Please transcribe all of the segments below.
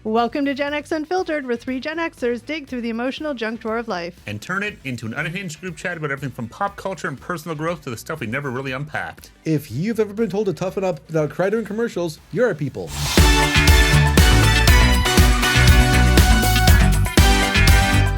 Welcome to Gen-X Unfiltered, where three Gen Xers dig through the emotional junk drawer of life. And turn it into an unhinged group chat about everything from pop culture and personal growth to the stuff we never really unpacked. If you've ever been told to toughen up without cry during commercials, you're our people.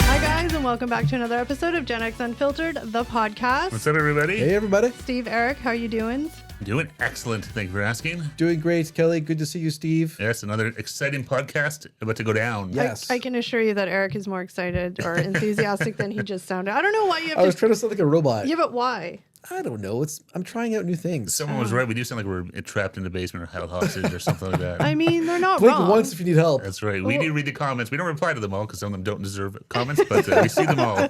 Hi guys, and welcome back to another episode of Gen-X Unfiltered, the podcast. What's up, everybody? Hey, everybody. Steve, Eric, how you doing? Doing excellent. Thank you for asking. Doing great, Kelly. Good to see you, Steve. Yes, another exciting podcast about to go down. Yes. I can assure you that Eric is more excited or enthusiastic than he just sounded. I don't know why you have I was trying to sound like a robot. Yeah, but why? I don't know. I'm trying out new things. Someone was right. We do sound like we're trapped in the basement or held hostage or something like that. I mean, they're not Blink wrong. once if you need help. That's right. We do read the comments. We don't reply to them all because some of them don't deserve comments, but we see them all.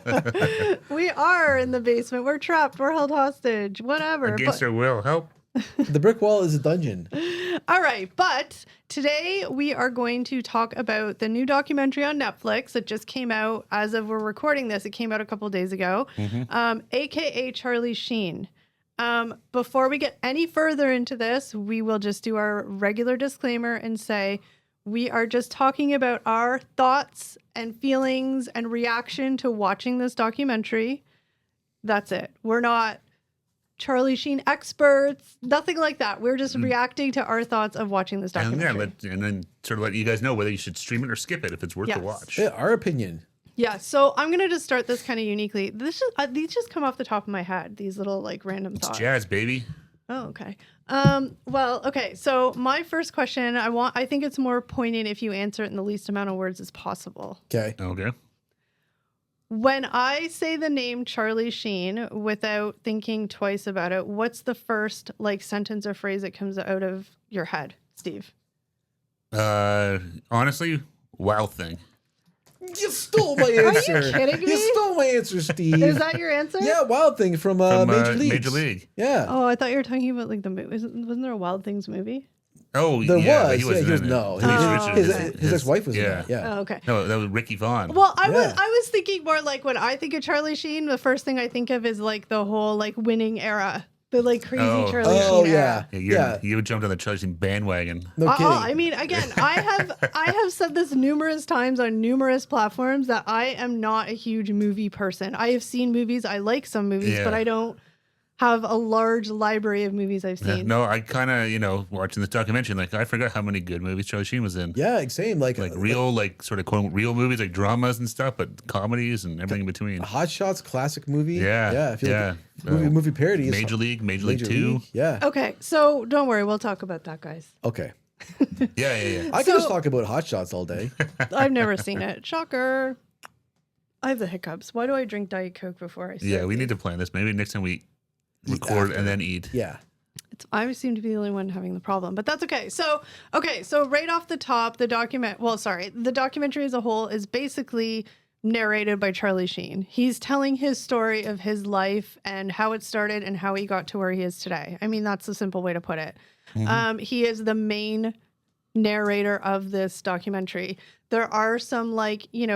We are in the basement. We're trapped. We're held hostage. Whatever. Against our will. Help. The brick wall is a dungeon. All right, but today we are going to talk about the new documentary on Netflix that just came out. As of we're recording this, it came out a couple days ago, aka Charlie Sheen. Before we get any further into this, we will just do our regular disclaimer and say we are just talking about our thoughts and feelings and reaction to watching this documentary. That's it. We're not Charlie Sheen experts, nothing like that. We're just reacting to our thoughts of watching this documentary. And then sort of let you guys know whether you should stream it or skip it if it's worth the watch. Yeah, our opinion. Yeah, so I'm gonna just start this kind of uniquely. These just come off the top of my head. These little like random thoughts. It's jazz, baby. Oh, okay. Well, okay. So my first question, I think it's more poignant if you answer it in the least amount of words as possible. Okay. When I say the name Charlie Sheen without thinking twice about it, what's the first like sentence or phrase that comes out of your head, Steve? Honestly, Wild Thing. You stole my answer. Are you kidding me? You stole my answer, Steve. Is that your answer? Yeah, Wild Thing from Major League. Major League. Yeah. Oh, I thought you were talking about like the movie. Wasn't there a Wild Things movie? Oh, There yeah, was. he wasn't in it. No. His ex-wife was in it. Yeah. Oh, okay. No, that was Ricky Vaughn. Well, I was thinking more like when I think of Charlie Sheen, the first thing I think of is like the whole like winning era, the like crazy Charlie Sheen era. You jumped on the Charlie Sheen bandwagon. No kidding. I mean, again, I have said this numerous times on numerous platforms that I am not a huge movie person. I have seen movies. I like some movies, but I don't have a large library of movies I've seen. No, I kind of, watching this documentary, like I forgot how many good movies Charlie Sheen was in. Yeah, same. Like real, like sort of quote real movies, like dramas and stuff, but comedies and everything in between. Hot Shots, classic movie. Yeah. I feel like movie parodies. Major League 2. Yeah. Okay, so don't worry, we'll talk about that, guys. Okay. Yeah. I can just talk about Hot Shots all day. I've never seen it. Shocker. I have the hiccups. Why do I drink Diet Coke before I we need to plan this. Maybe next time we record and then eat. Yeah. I seem to be the only one having the problem, but that's okay. So right off the top, the documentary as a whole is basically narrated by Charlie Sheen. He's telling his story of his life and how it started and how he got to where he is today. I mean, that's the simple way to put it. Mm-hmm. He is the main narrator of this documentary. There are some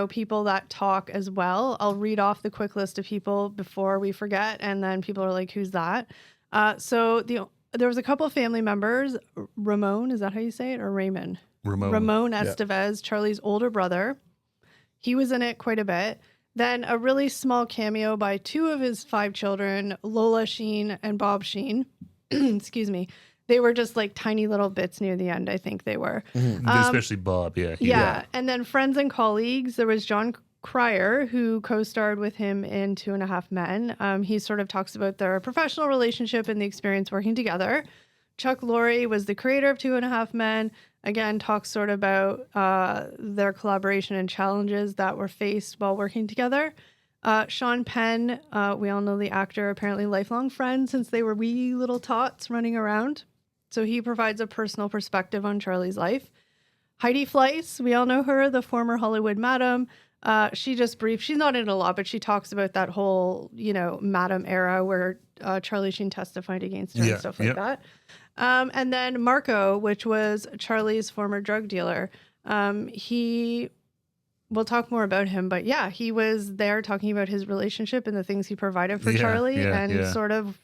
people that talk as well. I'll read off the quick list of people before we forget, and then people are like, who's that? There was a couple of family members. Ramon, is that how you say it? Or Raymond? Ramon Estevez, Charlie's older brother. He was in it quite a bit. Then a really small cameo by two of his 5 children, Lola Sheen and Bob Sheen. Excuse me. They were just like tiny little bits near the end, I think they were. Mm-hmm. Especially Bob, yeah. And then friends and colleagues, there was John Cryer, who co-starred with him in 2.5 Men. He sort of talks about their professional relationship and the experience working together. Chuck Lorre was the creator of 2.5 Men. Again, talks sort of about their collaboration and challenges that were faced while working together. Sean Penn, we all know the actor, apparently lifelong friends since they were wee little tots running around. So he provides a personal perspective on Charlie's life. Heidi Fleiss, we all know her, the former Hollywood madam. She just briefed, she's not in it a lot, but she talks about that whole, madam era where Charlie Sheen testified against her and stuff like that. And then Marco, which was Charlie's former drug dealer. We'll talk more about him, but he was there talking about his relationship and the things he provided for Charlie and sort of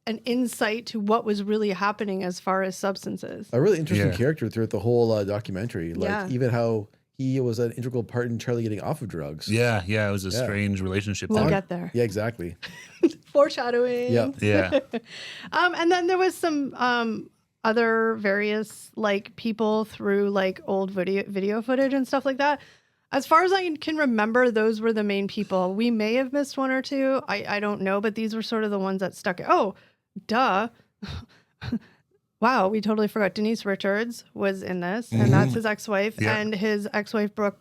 an insight to what was really happening as far as substances. A really interesting Yeah. character throughout the whole documentary. Like Yeah. even how he was an integral part in Charlie getting off of drugs. Yeah, it was a strange relationship We'll there. get there. Yeah, exactly. Foreshadowing. Yeah. Yeah. And then there was some other various like people through like old video footage and stuff like that. As far as I can remember, those were the main people. We may have missed one or two. I don't know, but these were sort of the ones that stuck. Oh, duh. Wow, we totally forgot. Denise Richards was in this, and that's his ex-wife. Yeah. And his ex-wife, Brooke,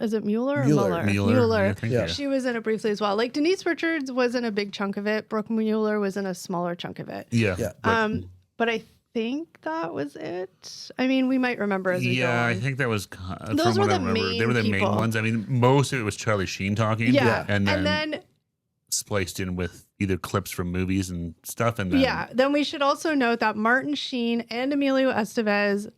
is it Mueller or Mueller. Mueller. Yeah, I think, Yeah. She was in it briefly as well. Like Denise Richards was in a big chunk of it. Brooke Mueller was in a smaller chunk of it. Yeah. Yeah. Right. But I think that was it. I mean, we might remember as we go Yeah, I on. think that was Those from were what I the remember. They were the main main people. ones. I mean, most of it was Charlie Sheen talking. Yeah. and then, then spliced in with either clips from movies and stuff. And then, yeah, then we should also note that Martin Sheen and Emilio Estevez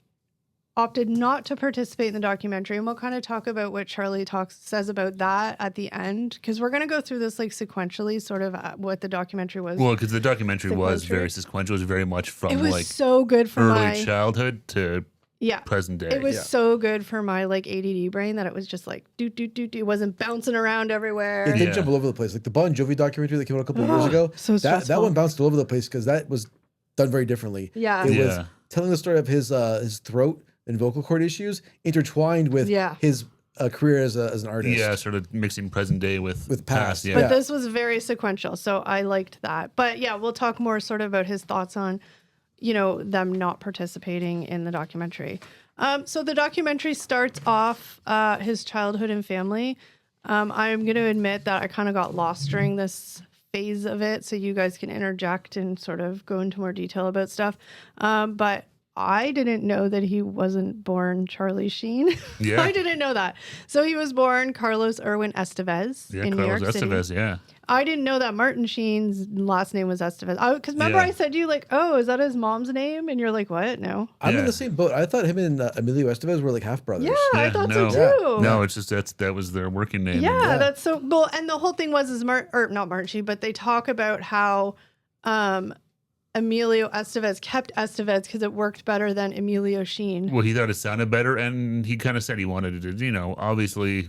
opted not to participate in the documentary, and we'll kind of talk about what Charlie says about that at the end, because we're going to go through this like sequentially, sort of what the documentary was. Well, because the documentary was Sequential. very sequential. It was very much It from was like so good for early my childhood to yeah. present day. It was Yeah. so good for my like ADD brain that it was just like do. It wasn't bouncing around everywhere. It did Yeah. jump all over the place. Like the Bon Jovi documentary that came out a couple of years ago. so that stressful. one bounced all over the place because that was done very differently. Yeah. It Yeah. was telling the story of his throat and vocal cord issues intertwined with Yeah. his career as an artist. Yeah, sort of mixing present day with past. Yeah. But Yeah. this was very sequential, so I liked that. But yeah, we'll talk more sort of about his thoughts on, them not participating in the documentary. So the documentary starts off his childhood and family. I'm going to admit that I kind of got lost during this phase of it, so you guys can interject and sort of go into more detail about stuff. But I didn't know that he wasn't born Charlie Sheen. Yeah. I didn't know that. So he was born Carlos Erwin Estevez Yeah, in New Carlos York City. Estevez, yeah. I didn't know that Martin Sheen's last name was Estevez. Because remember Yeah. I said to you like, oh, is that his mom's name? And you're like, what? No. I'm in Yeah. the same boat. I thought him and Emilio Estevez were like half brothers. Yeah, I Yeah, thought no. so too. No, it's just that was their working name. Yeah, Yeah. that's so well. And the whole thing was not Martin Sheen, but they talk about how Emilio Estevez kept Estevez because it worked better than Emilio Sheen. Well, he thought it sounded better, and he kind of said he wanted to, obviously,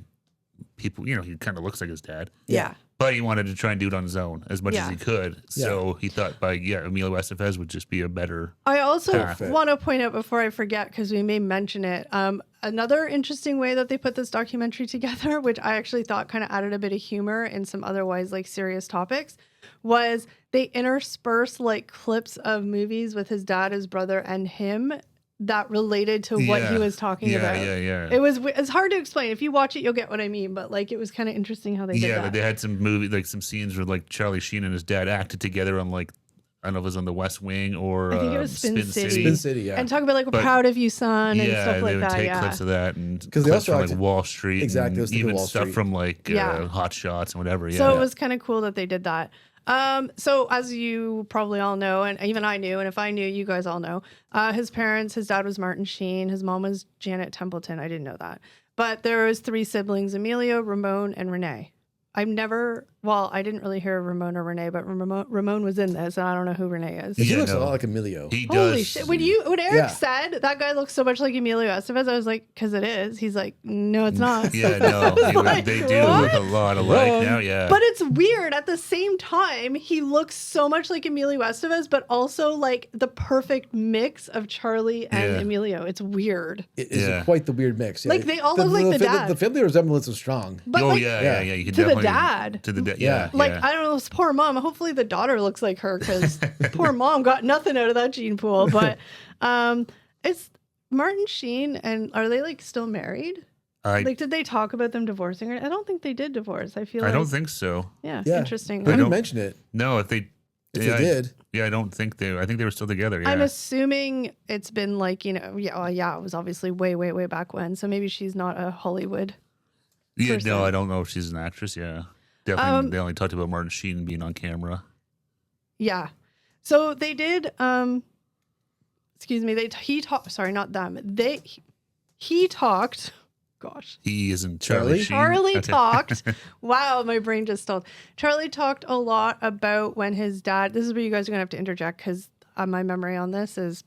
people, he kind of looks like his dad, Yeah. but he wanted to try and do it on his own as much as Yeah. he could. So he thought Emilio Estevez would just be a better. I also Perfect. want to point out before I forget, because we may mention it, another interesting way that they put this documentary together, which I actually thought kind of added a bit of humor in some otherwise like serious topics, was they intersperse like clips of movies with his dad, his brother, and him that related to what he Yeah. was talking Yeah, about. yeah. It's hard to explain. If you watch it, you'll get what I mean. But like, it was kind of interesting how they did Yeah, that. they had some some scenes where like Charlie Sheen and his dad acted together on like, I don't know if it was on The West Wing or I think it was Spin City. Spin City, yeah. And talk about like, we're But- proud of you, son, and Yeah, stuff they like would that. take Yeah. clips of that and 'Cause they clips also from acted- like Wall Street, Exactly, I and was thinking even Wall stuff Street. from like Yeah. Hot Shots and whatever. Yeah, So it was kind of cool that they did that. So as you probably all know, and even I knew, and if I knew, you guys all know, his dad was Martin Sheen. His mom was Janet Templeton. I didn't know that. But there was 3 siblings, Emilio, Ramon, and Renee. I didn't really hear Ramon or Renee, but Ramon was in this, and I don't know who Renee is. He Yeah, looks a no. lot like Emilio. he Holy does. shit. When Eric Yeah. said that guy looks so much like Emilio Estevez, I was like, because it is. He's like, no, it's not. Yeah, no, Like, they do what? look a lot alike Wrong. now. Yeah, But it's weird. At the same time, he looks so much like Emilio Estevez, but also like the perfect mix of Charlie and Yeah. Emilio. It's weird. It is Yeah. quite the weird mix. Yeah. Like, they all look like the dad. The family resemblance is strong. But oh like, yeah. You can to the definitely dad. to the dad. Yeah. Yeah, like yeah. I don't know, this poor mom. Hopefully the daughter looks like her, because poor mom got nothing out of that gene pool. But it's Martin Sheen, and are they like still married? Like, did they talk about them divorcing? Or I don't think they did divorce. I feel I like don't think so. yeah, Yeah. interesting. They I didn't don't- mention it. No, if they If yeah, they did. I don't think they. I think they were still together. Yeah. I'm assuming it's been like, it was obviously way, way, way back when. So maybe she's not a Hollywood. Yeah, person. no, I don't know if she's an actress. Yeah, definitely. They only talked about Martin Sheen being on camera. Yeah. So they did, excuse me, he talked, sorry, not them. He talked, gosh. He isn't Charlie Sheen. Charlie Okay. talked. Wow, my brain just stalled. Charlie talked a lot about when his dad. This is where you guys are gonna have to interject because my memory on this is.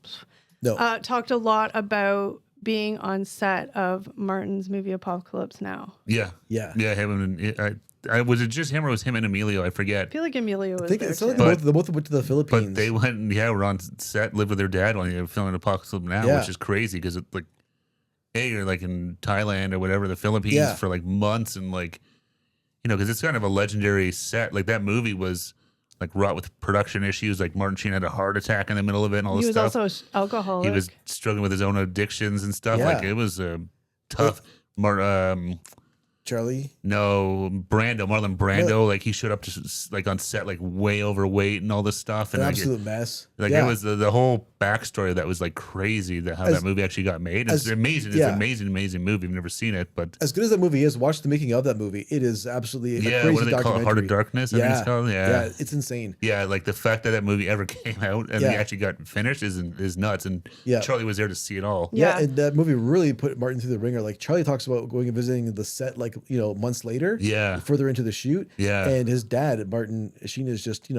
No. Talked a lot about being on set of Martin's movie Apocalypse Now. Yeah. Yeah. Him and was it just him or was him and Emilio? I forget. I feel like Emilio was I think there it's too. like they both went to the Philippines. But they went, were on set, lived with their dad while they were filming Apocalypse Now, Yeah. which is crazy because it's like, hey, you're like in Thailand or whatever, the Philippines for like months and like, because it's kind of a legendary set. Like that movie was like wrought with production issues. Like Martin Sheen had a heart attack in the middle of it and all He this was stuff. also alcoholic. He was struggling with his own addictions and stuff. Yeah. Like it was tough. Charlie. No, Marlon Brando, like he showed up to like on set like way overweight and all this stuff, and An like, absolute mess. like it was the whole backstory that was like crazy. How that movie actually got made. It's amazing. It's an amazing movie. I've never seen it, but as good as that movie is, watch the making of that movie. It is absolutely a crazy what do they call it? documentary. Heart of Darkness. I think it's called. Yeah, it's insane. Yeah, like the fact that movie ever came out and they actually got finished is nuts. And Charlie was there to see it all. Yeah, and that movie really put Martin through the ringer. Like Charlie talks about going and visiting the set, like months later. Yeah, further into the shoot. Yeah, and his dad, Martin Sheen, is just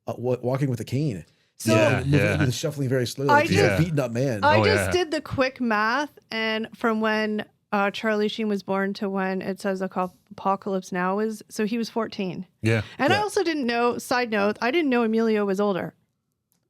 walking with a cane. So moving, shuffling very slowly. Like he's a beaten up man. I just did the quick math, and from when Charlie Sheen was born to when it says Apocalypse Now is, so he was 14. Yeah, and I also didn't know. Side note: I didn't know Emilio was older.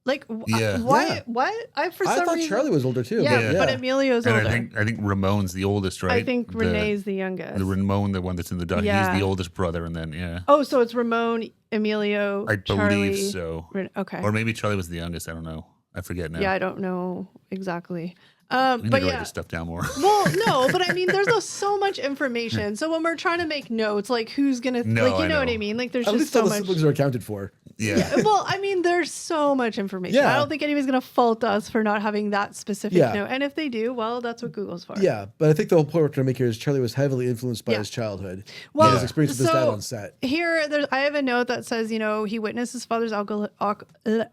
Like, why? What? I thought Charlie was older too. Yeah, but Emilio's older. I think Ramon's the oldest, right? I think Renee's the youngest. The Ramon, the one that's in the doc. Yeah. He's the oldest brother, and then Oh, so it's Ramon, Emilio, I Charlie, believe so. Okay. Or maybe Charlie was the youngest. I don't know. I forget now. Yeah, I don't know exactly. We need to write this stuff down more. Well, no, but I mean, there's so much information. So when we're trying to make notes, like who's gonna, you know what I mean? Like there's At just least so all the much. siblings are accounted for. Yeah. Well, I mean, there's so much information. Yeah. I don't think anybody's gonna fault us for not having that specific Yeah. note. And if they do, well, that's what Google's for. Yeah, but I think the whole point we're trying to make here is Charlie was heavily influenced by his childhood. Well, and his experience with his dad on set. Here, I have a note that says, he witnessed his father's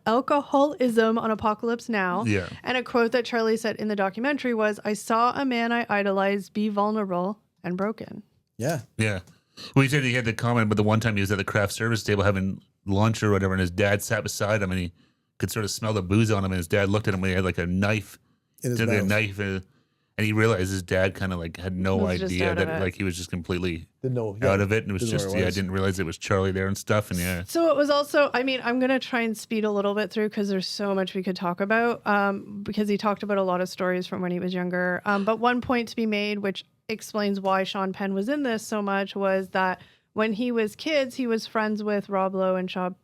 alcoholism on Apocalypse Now. Yeah. And a quote that Charlie said in the documentary was, "I saw a man I idolized be vulnerable and broken." Yeah. Yeah. Well, he said he had the comment, but the one time he was at the craft service table having lunch or whatever, and his dad sat beside him, and he could sort of smell the booze on him, and his dad looked at him when he had like a knife, in his took a mouth. knife, and he realized his dad kind of like had no Was just idea out of that it. like he was just completely Didn't know. out of it, and it was Didn't know just where it was. didn't realize it was Charlie there and stuff, and So it was also, I mean, I'm going to try and speed a little bit through because there's so much we could talk about because he talked about a lot of stories from when he was younger. But one point to be made, which explains why Sean Penn was in this so much, was that when he was kids, he was friends with Rob Lowe and Sean.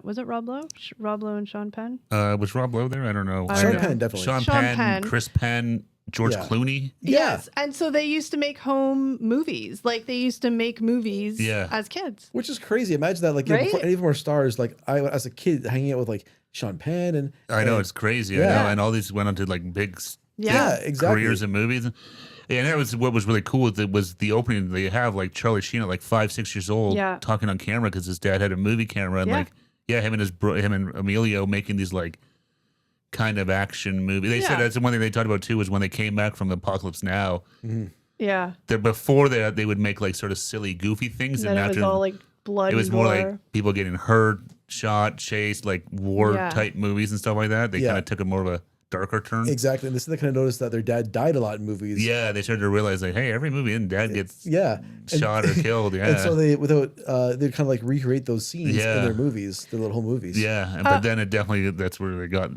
Was it Rob Lowe? Rob Lowe and Sean Penn? was Rob Lowe there? I don't know. Sean Penn, definitely. Sean Penn, Chris Penn, George Clooney. Yes. And so they used to make home movies. Like they used to make movies as kids. Which is crazy. Imagine that, like, Right? before any of them were stars, like, I, as a kid, hanging out with, like, Sean Penn and... I know, it's crazy. Yeah. I know. And all these went on to, like, big Yeah, exactly. careers in movies. And that was what was really cool. It was the opening they have, like, Charlie Sheen at, like, 5-6 years old talking on camera because his dad had a movie camera. And, like, him and Emilio making these, like, kind of action movie. They said that's the one thing they talked about too was when they came back from the Apocalypse Now. Mm-hmm. Yeah. Before that, they would make like sort of silly, goofy things, And then it was all like blood. it was more like people getting hurt, shot, chased, like war type movies and stuff like that. They kind of took a more of a darker turn. Exactly, and this is they kind of noticed that their dad died a lot in movies. Yeah, they started to realize like, hey, every movie and dad gets shot or killed. Yeah, and so they they'd kind of like recreate those scenes in their movies, their little home movies. Yeah, but then it definitely that's where they got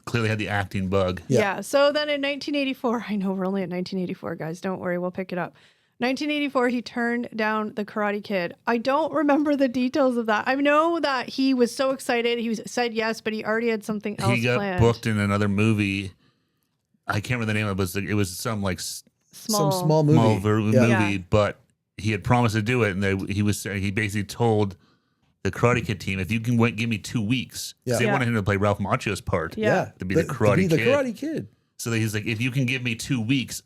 clearly had the acting bug. Yeah. So then in 1984, I know we're only at 1984, guys. Don't worry, we'll pick it up. 1984, he turned down The Karate Kid. I don't remember the details of that. I know that he was so excited. He said yes, but he already had something else He got planned. booked in another movie. I can't remember the name of it, but it was some like small movie, but he had promised to do it, and he basically told the Karate Kid team, if you can give me 2 weeks, because they wanted him to play Ralph Macchio's part, to be the Karate Kid. The Karate Kid. So he's like, if you can give me 2 weeks,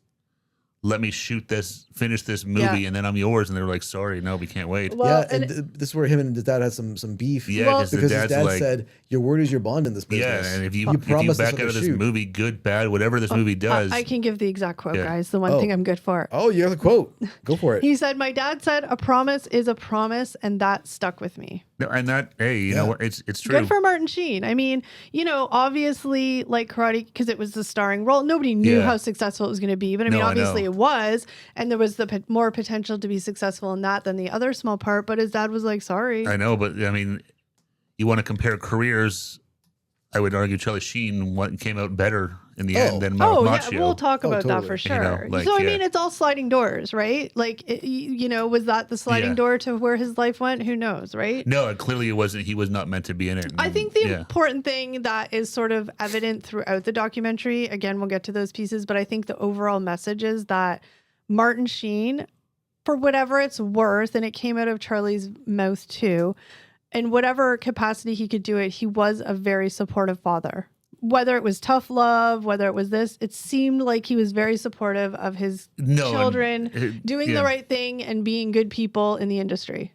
let me finish this movie, and then I'm yours. And they were like, sorry, no, we can't wait. Well, and this is where him and his dad had some beef. Yeah, because his dad said, your word is your bond in this business. Yeah, and if you back out of this movie, good, bad, whatever this movie does. I can give the exact quote, guys. The one thing I'm good for. Oh, you have the quote. Go for it. He said, my dad said, a promise is a promise, and that stuck with me. No, and that, hey, you know, it's true. Good for Martin Sheen. I mean, you know, obviously, like Karate, because it was the starring role, nobody knew how successful it was going to be. But I mean, obviously it was, and there was the more potential to be successful in that than the other small part. But his dad was like, sorry. I know, but I mean, you want to compare careers, I would argue Charlie Sheen came out better in the end than Macchio. Yeah, we'll talk about that for sure. You know, so I mean, it's all sliding doors, right? Like, you know, was that the sliding door to where his life went? Who knows, right? No, clearly it wasn't. He was not meant to be in it. I think the important thing that is sort of evident throughout the documentary, again, we'll get to those pieces, but I think the overall message is that Martin Sheen, for whatever it's worth, and it came out of Charlie's mouth too, in whatever capacity he could do it, he was a very supportive father. Whether it was tough love, whether it was this, it seemed like he was very supportive of his children doing the right thing and being good people in the industry.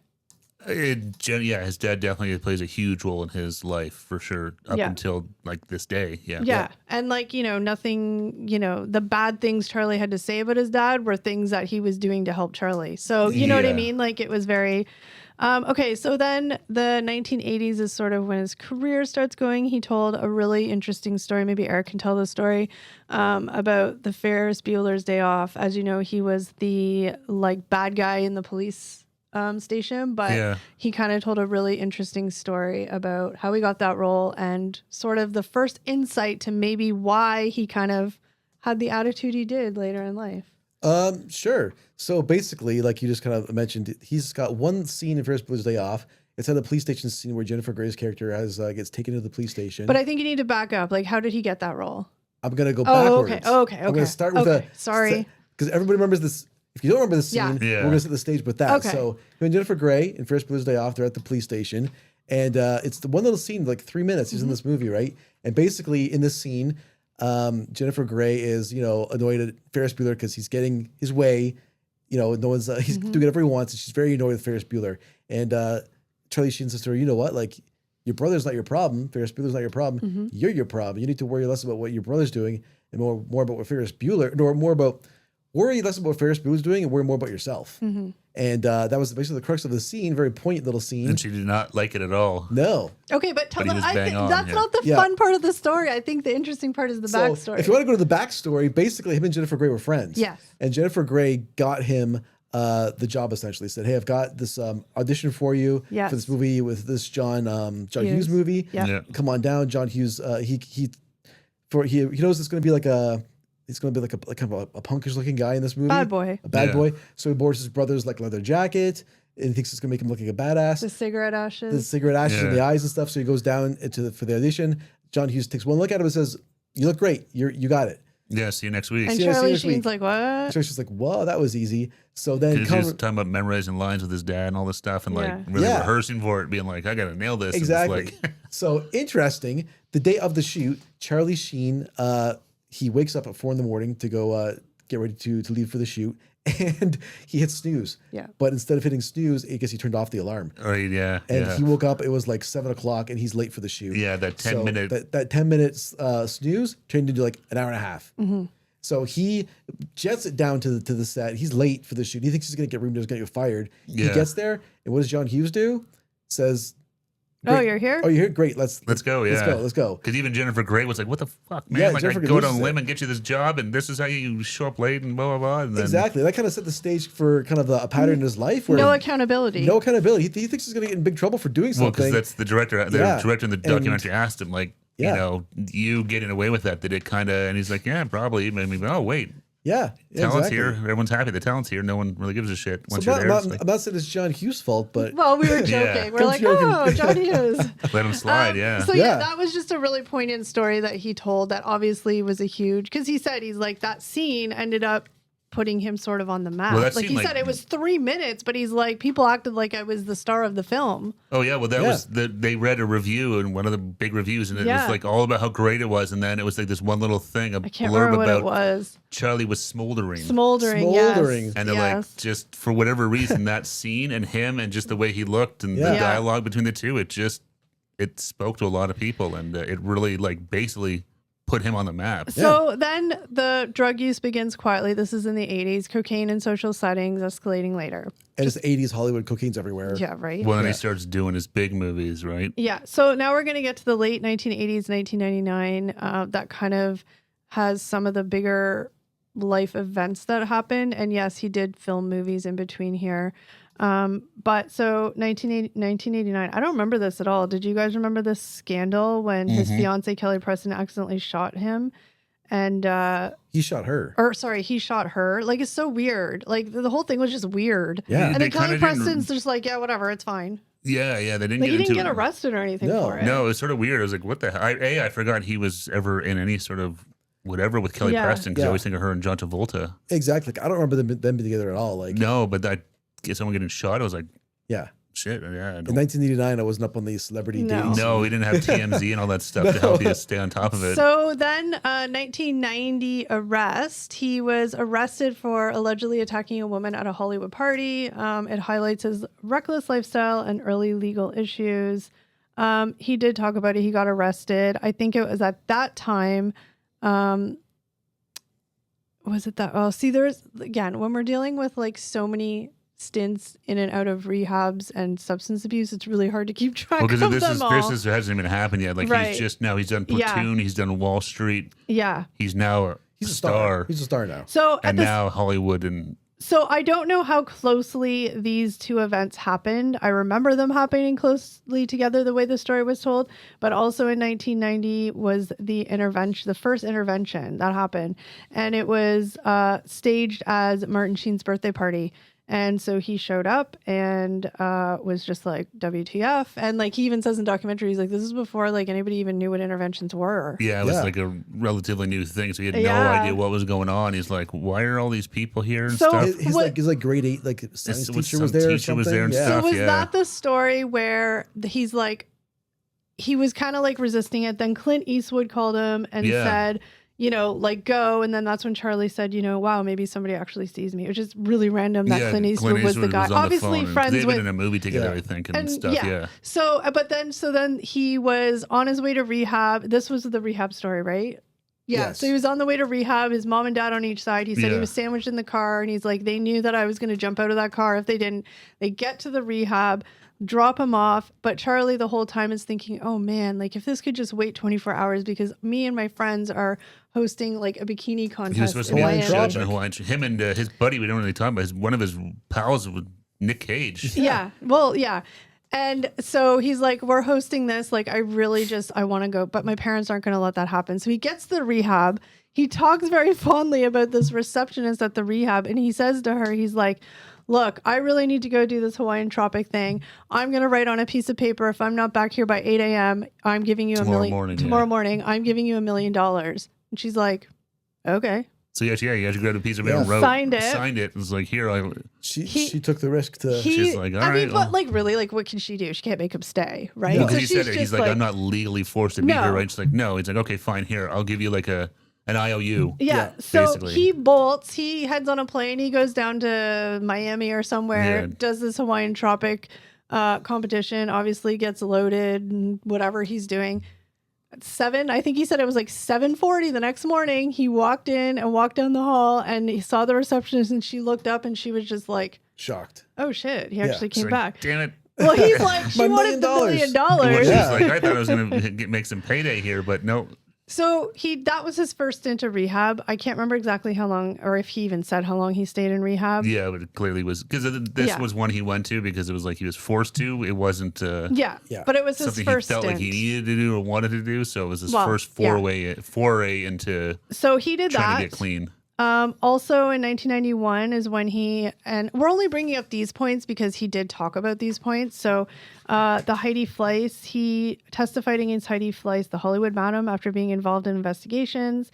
His dad definitely plays a huge role in his life for sure up until like this day. Yeah. And like, you know, nothing, you know, the bad things Charlie had to say about his dad were things that he was doing to help Charlie. So, you know what I mean? Like it was very... okay, so then the 1980s is sort of when his career starts going. He told a really interesting story. Maybe Eric can tell the story about the Ferris Bueller's Day Off. As you know, he was the like bad guy in the police station, but he kind of told a really interesting story about how he got that role and sort of the first insight to maybe why he kind of had the attitude he did later in life. Sure. So basically, like you just kind of mentioned, he's got one scene in Ferris Bueller's Day Off. It's at the police station scene where Jennifer Grey's character gets taken to the police station. But I think you need to back up. Like, how did he get that role? I'm gonna go backwards. Okay. I'm gonna start with sorry, because everybody remembers this. If you don't remember the scene, we're gonna set the stage with that. Okay. So him and Jennifer Grey in Ferris Bueller's Day Off, they're at the police station, and it's the one little scene, like 3 minutes. He's in this movie, right? And basically in this scene, Jennifer Grey is, you know, annoyed at Ferris Bueller because he's getting his way. You know, no one's he's doing whatever he wants, and she's very annoyed with Ferris Bueller. And Charlie Sheen says to her, "You know what? Like, your brother's not your problem. Ferris Bueller's not your problem. You're your problem. You need to worry less about what your brother's doing and more about what Ferris Bueller, or worry less about what Ferris Bueller's doing and worry more about yourself." And that was basically the crux of the scene. Very poignant little scene. And she did not like it at all. No. Okay, but tell them. I think that's not the fun part of the story. I think the interesting part is the backstory. If you want to go to the backstory, basically him and Jennifer Grey were friends. Yes. And Jennifer Grey got him the job essentially. Said, "Hey, I've got this audition for you for this movie with this John Hughes movie. Come on down." John Hughes. He knows it's going to be like a. He's going to be like a kind of a punkish looking guy in this movie. Bad boy. A bad boy. So he borrows his brother's like leather jacket and he thinks it's going to make him look like a badass. The cigarette ashes in the eyes and stuff. So he goes down for the audition. John Hughes takes one look at him and says, "You look great. You got it." Yeah, see you next week. And Charlie Sheen's like, "What?" Charlie's like, "Whoa, that was easy." So then he was talking about memorizing lines with his dad and all this stuff and like really rehearsing for it, being like, "I got to nail this." Exactly. So interesting. The day of the shoot, Charlie Sheen, he wakes up at 4 a.m. to go get ready to leave for the shoot, and he hits snooze. Yeah. But instead of hitting snooze, I guess he turned off the alarm. Oh yeah. And he woke up. It was like 7 o'clock, and he's late for the shoot. Yeah, that 10-minute. That 10 minutes snooze turned into like an hour and a half. So he jets it down to the set. He's late for the shoot. He thinks he's gonna get reamed. He's gonna get fired. Yeah. He gets there, and what does John Hughes do? Says, "Oh, you're here? Oh, you're here? Great. Let's go. Yeah. Let's go. Because even Jennifer Grey was like, "What the fuck, man? Yeah, like, Jennifer I go down a limb and get you this job, and this is how you show up late and blah, blah, blah." And then, exactly. That kind of set the stage for kind of a pattern in his life. Where no accountability. He thinks he's going to get in big trouble for doing something. Well, because that's the director. The director in the documentary asked him, like, you know, you getting away with that? Did it kind of, and he's like, "Yeah, probably." I mean, oh, wait. Yeah, talent's here. Everyone's happy. The talent's here. No one really gives a shit once you're there. I'm not saying it's John Hughes' fault, but well, we were joking. We're like, "Oh, John Hughes." Let him slide. So that was just a really poignant story that he told. That obviously was a huge, because he said he's like, that scene ended up putting him sort of on the map. Well, Like he said, it was 3 minutes, but he's like, people acted like I was the star of the film. Oh yeah, well that was they read a review and one of the big reviews, and it was like all about how great it was, and then it was like this one little thing, I can't remember what it was. Charlie was smoldering, yes. And they're like, just for whatever reason, that scene and him and just the way he looked and the dialogue between the two, it spoke to a lot of people, and it really like basically put him on the map. So then the drug use begins quietly. This is in the 80s. Cocaine in social settings, escalating later. And it's the 80s Hollywood, cocaine's everywhere. Yeah, right? Well, then he starts doing his big movies, right? Yeah. So now we're going to get to the late 1980s, 1999. That kind of has some of the bigger life events that happened. And yes, he did film movies in between here. But so 1989, I don't remember this at all. Did you guys remember this scandal when his fiance Kelly Preston accidentally shot him? And he shot her. Or sorry, he shot her. Like, it's so weird. Like the whole thing was just weird. Yeah. And then Kelly Preston's just like, yeah, whatever, it's fine. Yeah, they didn't like, get he didn't get arrested or anything for it. No, it was sort of weird. I was like, what the hell? I forgot he was ever in any sort of whatever with Kelly Preston, because I always think of her and John Travolta. Exactly. Like, I don't remember them being together at all. Like, no, but that someone getting shot, I was like, yeah. Shit, yeah. In 1989, I wasn't up on these celebrity days. No, we didn't have TMZ and all that stuff to help you stay on top of it. So then, 1990 arrest. He was arrested for allegedly attacking a woman at a Hollywood party. It highlights his reckless lifestyle and early legal issues. He did talk about it. He got arrested. I think it was at that time. Was it that? Oh, see, there's, again, when we're dealing with like so many stints in and out of rehabs and substance abuse, it's really hard to keep track of them all. This hasn't even happened yet. Like he's done Platoon, he's done Wall Street. Yeah. He's now a star. He's a star now. So now Hollywood and... So I don't know how closely these two events happened. I remember them happening closely together the way the story was told, but also in 1990 was the first intervention that happened. And it was staged as Martin Sheen's birthday party. And so he showed up and was just like, WTF. And like he even says in documentaries, like, this is before like anybody even knew what interventions were. Yeah, it was like a relatively new thing. So he had no idea what was going on. He's like, why are all these people here and stuff? His like grade 8 like science teacher was there or something. And so stuff, was that the story where he's like, he was kind of like resisting it. Then Clint Eastwood called him and said, you know, like, go. And then that's when Charlie said, you know, wow, maybe somebody actually sees me. It was just really random that Clint Eastwood was the guy. Obviously friends with... They've been in a movie together, I think, and stuff, So, so then he was on his way to rehab. This was the rehab story, right? Yeah. Yes. So he was on the way to rehab, his mom and dad on each side. He said he was sandwiched in the car, and he's like, they knew that I was going to jump out of that car if they didn't. They get to the rehab, drop him off, but Charlie the whole time is thinking, oh man, like if this could just wait 24 hours, because me and my friends are hosting like a bikini contest. He was supposed to be a judge in Hawaiian. Him and his buddy, we don't really talk about, one of his pals was Nick Cage. Yeah. Well, yeah. And so he's like, we're hosting this. Like, I want to go, but my parents aren't going to let that happen. So he gets to the rehab. He talks very fondly about this receptionist at the rehab. And he says to her, he's like, look, I really need to go do this Hawaiian Tropic thing. I'm going to write on a piece of paper, if I'm not back here by 8 a.m., I'm giving you tomorrow morning, I'm giving you $1 million. And she's like, okay. So yeah, you had to grab a piece of paper, wrote, signed it. It was like, here, she took the risk to. She's like, all right. But like, really, like, what can she do? She can't make him stay, right? Well, so he said it. He's like, I'm not legally forced to be here, right? She's like, no. He's like, okay, fine. Here, I'll give you like an IOU. Yeah. So basically. He bolts. He heads on a plane. He goes down to Miami or somewhere. Does this Hawaiian Tropic competition. Obviously, gets loaded and whatever he's doing. At 7, I think he said it was like 7:40 the next morning. He walked in and walked down the hall, and he saw the receptionist, and she looked up, and she was just like shocked. Oh shit! He actually came back. Damn it. Well, he's like, she wanted the $1 million. Well, she's like, I thought I was going to make some payday here, but no. So that was his first stint of rehab. I can't remember exactly how long, or if he even said how long he stayed in rehab. Yeah, but it clearly was, because this was one he went to because it was like he was forced to. It wasn't but it was his first he felt stint. like he needed to do or wanted to do. So it was his first foray into so he did trying that. to get clean. Also in 1991 is when and we're only bringing up these points because he did talk about these points. So the Heidi Fleiss, he testified against Heidi Fleiss, the Hollywood Madam, after being involved in investigations.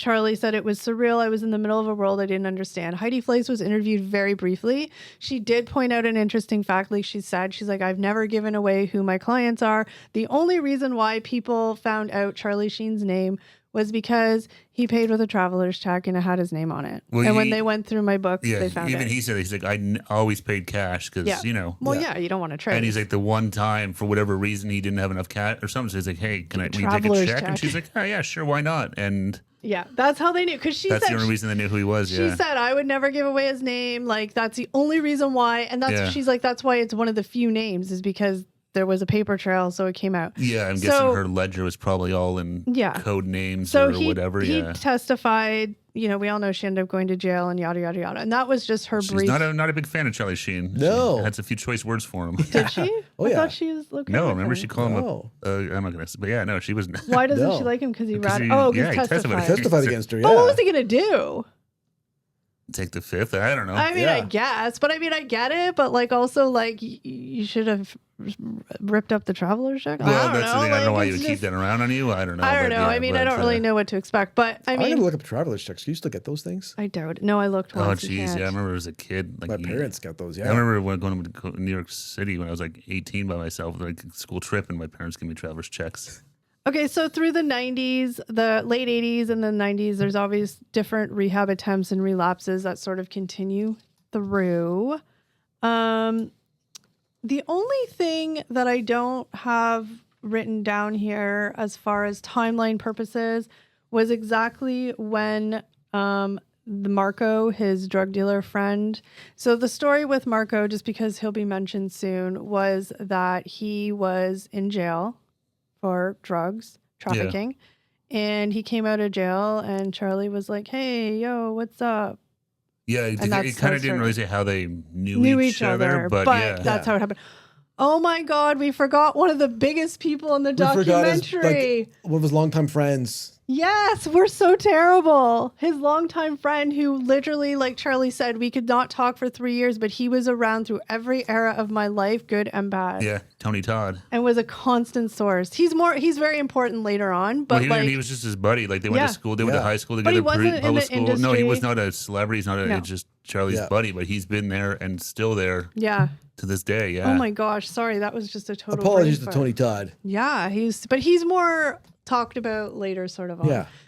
Charlie said it was surreal. I was in the middle of a world I didn't understand. Heidi Fleiss was interviewed very briefly. She did point out an interesting fact. Like she said, she's like, I've never given away who my clients are. The only reason why people found out Charlie Sheen's name was because he paid with a traveler's check and it had his name on it. Well, and when they went through my books, they found it. Even he said, he's like, always paid cash because, you know. Well, you don't want to trade. And he's like, the one time, for whatever reason, he didn't have enough cash or something. So he's like, hey, can you take a check? And she's like, oh, yeah, sure, why not? And yeah, that's how they knew. Because that's the only reason they knew who he was. She said, I would never give away his name. Like, that's the only reason why. And she's like, that's why it's one of the few names is because there was a paper trail, so it came out. Yeah, I'm guessing her ledger was probably all in code names or whatever. He testified. You know, we all know she ended up going to jail and yada, yada, yada. And that was just her brief. She's not a big fan of Charlie Sheen. No. She had a few choice words for him. Did she? I thought she was looking No, remember she called him I'm not going to, but yeah, no, she was. Why doesn't she like him? Because he ratted. He testified. He testified against her, yeah. But what was he going to do? Take the fifth? I don't know. I mean, I guess. But I mean, I get it. But like, also, like, you should have ripped up the traveler's check. Well, that's the thing. I don't know why you would keep that around on you. I don't know. I don't know. I mean, I don't really know what to expect. But I mean, I gotta look up traveler's checks. Do you still get those things? I don't. No, I looked once. Oh, jeez. Yeah, I remember as a kid. Like, my parents got those, yeah. I remember going to New York City when I was like 18 by myself, like a school trip, and my parents gave me traveler's checks. Okay, so through the 90s, the late 80s and the 90s, there's always different rehab attempts and relapses that sort of continue through. The only thing that I don't have written down here as far as timeline purposes was exactly when Marco, his drug dealer friend. So the story with Marco, just because he'll be mentioned soon, was that he was in jail for drugs trafficking, and he came out of jail, and Charlie was like, "Hey, yo, what's up?" Yeah, it kind of didn't really say how they knew each other, but that's how it happened. Oh my God, we forgot one of the biggest people in the documentary. One of his longtime friends. Yes, we're so terrible. His longtime friend who literally, like Charlie said, we could not talk for 3 years, but he was around through every era of my life, good and bad. Yeah, Tony Todd. And was a constant source. He's very important later on, but he was just his buddy. Like they went to school, they went to high school together, but he wasn't public in the school. industry. No, he was not a celebrity. He's not just Charlie's buddy, but he's been there and still there. Yeah. To this day, yeah. Oh my gosh, sorry, that was just a total. Apologies to Tony Todd. Yeah, he's more talked about later, sort of.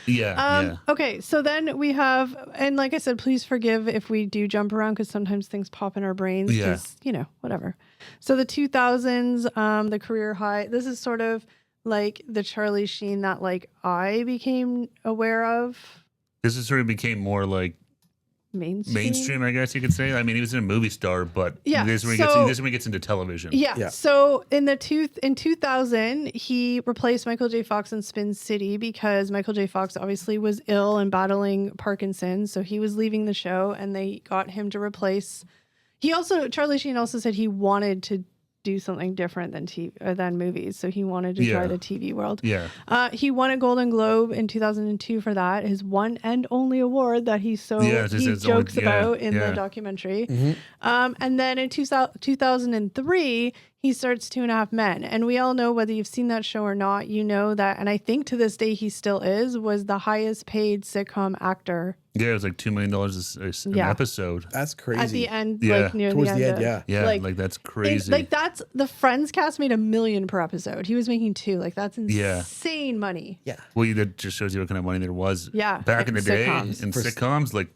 Yeah. Okay, so then we have, and like I said, please forgive if we do jump around because sometimes things pop in our brains. Yeah. Whatever. So the 2000s, the career high. This is sort of like the Charlie Sheen that like I became aware of. This is sort of became more like mainstream, I guess you could say. I mean, he was a movie star, but this is when he gets into television. Yeah. So in 2000, he replaced Michael J. Fox in Spin City because Michael J. Fox obviously was ill and Parkinson's, so he was leaving the show, and they got him to replace. Charlie Sheen also said he wanted to do something different than movies, so he wanted to try the TV world. Yeah. He won a Golden Globe in 2002 for that, his one and only award that he jokes about in the documentary. Mm-hmm. And then in 2003, he starts 2.5 Men, and we all know, whether you've seen that show or not, you know that, and I think to this day he still was the highest paid sitcom actor. Yeah, it was like $2 million an episode. That's crazy. At the end, like near towards the end. Yeah, like that's crazy. That's the Friends cast made $1 million per episode. He was making $2 million. Like that's insane money. Yeah. Well, that just shows you what kind of money there was. Yeah. Back in the day sitcoms. in sitcoms, like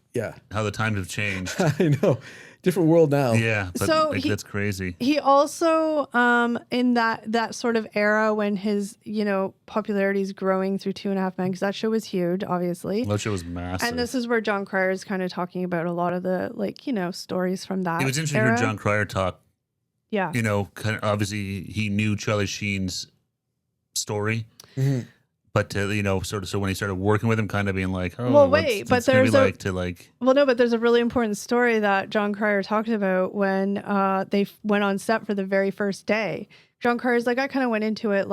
how the times have changed. I know. Different world now. Yeah, but that's crazy. He also, in that sort of era when his, popularity is growing through 2.5 Men, because that show was huge, obviously. That show was massive. And this is where John Cryer is kind of talking about a lot of the, stories from that. It was interesting to hear John Cryer talk. Yeah. Kind of obviously he knew Charlie Sheen's story. Mm-hmm. But so when he started working with him, kind of being like, oh, well, wait, but there's but there's a really important story that John Cryer talked about when they went on set for the very first day. John Cryer's like, I kind of went into it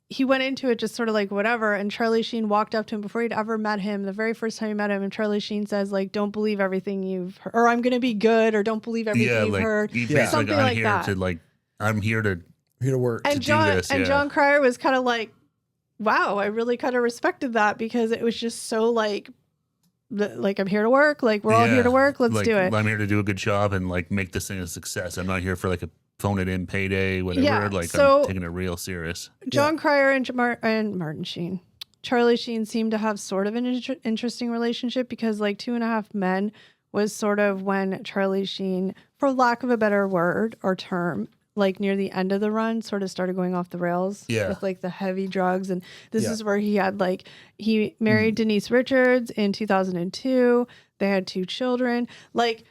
he went into it just sort of like whatever. And Charlie Sheen walked up to him before he'd ever met him. The very first time he met him, and Charlie Sheen says, like, don't believe everything you've heard, or I'm going to be good, or don't believe everything you've heard. Something I'm here to work and to John do this. And John Cryer was kind of like, wow, I really kind of respected that because it was just so like I'm here to work. Like we're all here to work. Let's do it. I'm here to do a good job and like make this thing a success. I'm not here for like a phone it in payday, whatever. Yeah, like so I'm taking it real serious. John Cryer and Martin Sheen. Charlie Sheen seemed to have sort of an interesting relationship because like 2.5 Men was sort of when Charlie Sheen, for lack of a better word or term, like near the end of the run, sort of started going off the rails with like the heavy drugs. And this is where he had like, he married Denise Richards in 2002. They had 2 children. Like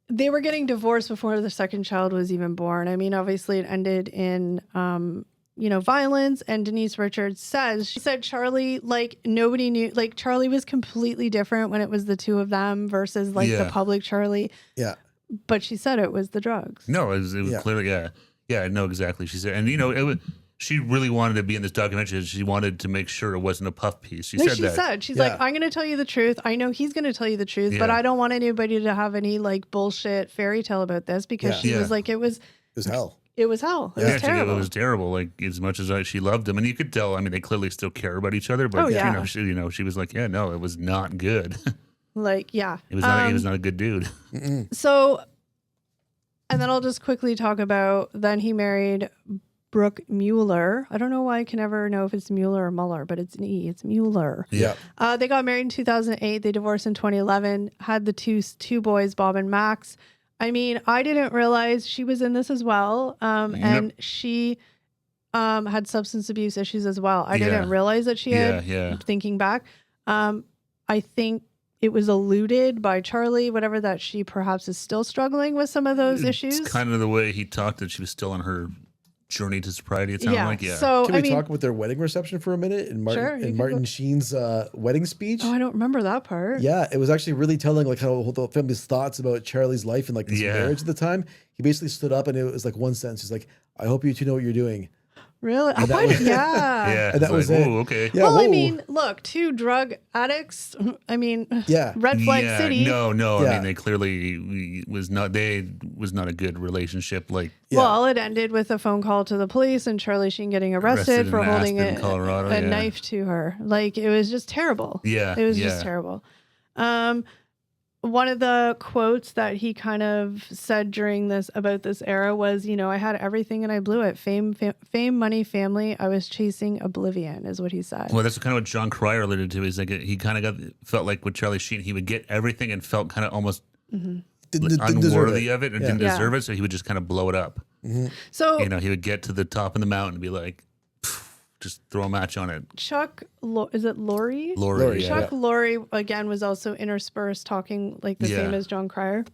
they were getting divorced before the second child was even born. I mean, obviously it ended in, violence. And Denise Richards she said Charlie, like nobody knew, like Charlie was completely different when it was the 2 of them versus like the public Charlie. Yeah. But she said it was the drugs. No, it was clearly, yeah, I know exactly. She said, and she really wanted to be in this documentary. She wanted to make sure it wasn't a puff piece. She's like, I'm going to tell you the truth. I know he's going to tell you the truth, but I don't want anybody to have any like bullshit fairy tale about this because she was like, it was hell. It was hell. It was terrible. It was terrible. Like as much as she loved him, and you could tell. I mean, they clearly still care about each other. But she was like, yeah, no, it was not good. Like, yeah, it was not. He was not a good dude. So, and then I'll just quickly talk about. Then he married Brooke Mueller. I don't know why I can never know if it's Mueller or Mueller, but it's an E. It's Mueller. Yeah. They got married in 2008. They divorced in 2011. Had the two boys, Bob and Max. I mean, I didn't realize she was in this as well. And she had substance abuse issues as well. I didn't realize that she had, thinking back. I think it was alluded by Charlie, whatever, that she perhaps is still struggling with some of those issues. It's kind of the way he talked, that she was still on her journey to sobriety, it sounded like. Yeah. So, Can we talk about their wedding reception for a minute and Martin Sheen's wedding speech? Oh, I don't remember that part. Yeah, it was actually really telling like how the family's thoughts about Charlie's life and like this marriage at the time. He basically stood up and it was like one sentence. He's like, I hope you 2 know what you're doing. Really? And and that was it. Okay. Yeah, well, I mean, look, 2 drug addicts. I mean, red flag city. No. I mean, they clearly was not a good relationship. Like, well, it ended with a phone call to the police and Charlie Sheen getting arrested for holding a knife to her. Like, it was just terrible. Yeah, it was just terrible. One of the quotes that he kind of said during about this era was, I had everything and I blew it. Fame, money, family. I was chasing oblivion, is what he said. Well, that's kind of what John Cryer alluded to. He's like, he kind of felt like with Charlie Sheen, he would get everything and felt kind of almost unworthy of it and didn't deserve it. So he would just kind of blow it up. Mm-hmm. So, he would get to the top of the mountain and be like, just throw a match on it. Is it Laurie? Laurie. Chuck Laurie, again, was also interspersed talking like the same as John Cryer.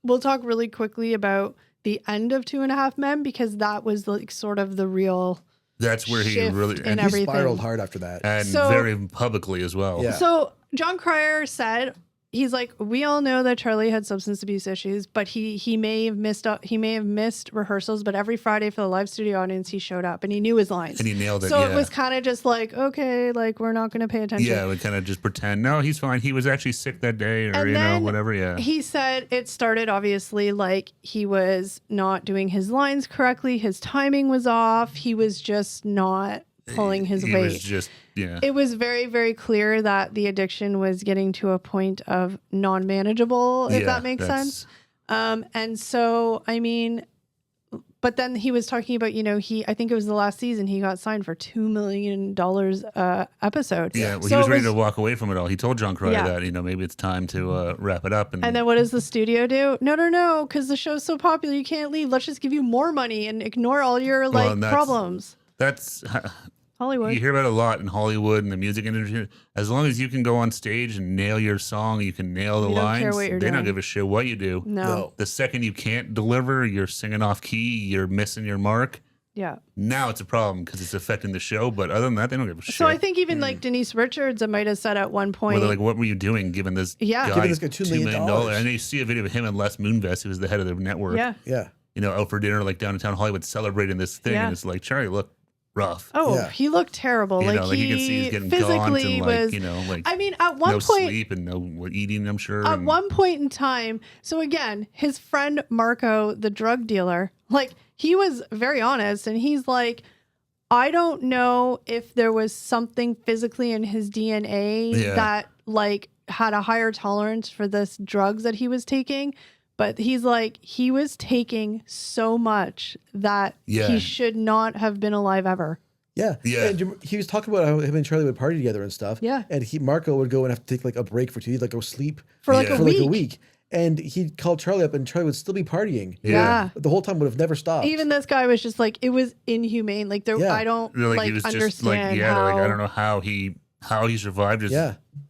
We'll talk really quickly about the end of 2.5 Men because that was like sort of the real. That's where he really and he spiraled hard after that, and very publicly as well. Yeah. So John Cryer said, he's like, we all know that Charlie had substance abuse issues, but he may have missed rehearsals, but every Friday for the live studio audience, he showed up and he knew his lines. And he nailed it. So it was kind of just like, okay, like we're not going to pay attention. Yeah, we kind of just pretend, no, he's fine. He was actually sick that day or, whatever. Yeah. He said it started obviously like he was not doing his lines correctly. His timing was off. He was just not pulling his weight. Was just, It was very, very clear that the addiction was getting to a point of non-manageable, if that makes sense. And so, I mean, but then he was talking about, I think it was the last season, he got signed for $2 million episode. Yeah, well, he was ready to walk away from it all. He told John Cryer that, maybe it's time to wrap it up. And then what does the studio do? No, because the show's so popular, you can't leave. Let's just give you more money and ignore all your problems. That's Hollywood. You hear about it a lot in Hollywood and the music industry. As long as you can go on stage and nail your song, you can nail the lines. They don't give a shit what you do. No. The second you can't deliver, you're singing off key, you're missing your mark. Yeah. Now it's a problem because it's affecting the show. But other than that, they don't give a shit. So I think even like Denise Richards, I might have said at one point. Well, like, what were you doing giving this guy $2 million? And you see a video of him and Les Moonves, who was the head of the network. Yeah. Out for dinner like downtown Hollywood celebrating this thing. And it's like, Charlie, look rough. Oh, he looked terrible. Like you can see he's getting physically gaunt and I mean, at one no point, sleep and no eating, I'm sure. At one point in time, so again, his friend Marco, the drug dealer, like he was very honest, and he's like, I don't know if there was something physically in his DNA that like had a higher tolerance for this drugs that he was taking. But he's like, he was taking so much that he should not have been alive ever. Yeah. And he was talking about how him and Charlie would party together and stuff. Yeah. And Marco would go and have to take like a break for 2 days, like go sleep for like a week. And he'd call Charlie up and Charlie would still be partying. Yeah. But the whole time would have never stopped. Even this guy was just like, it was inhumane. Like I don't understand how. I don't know how he survived. It's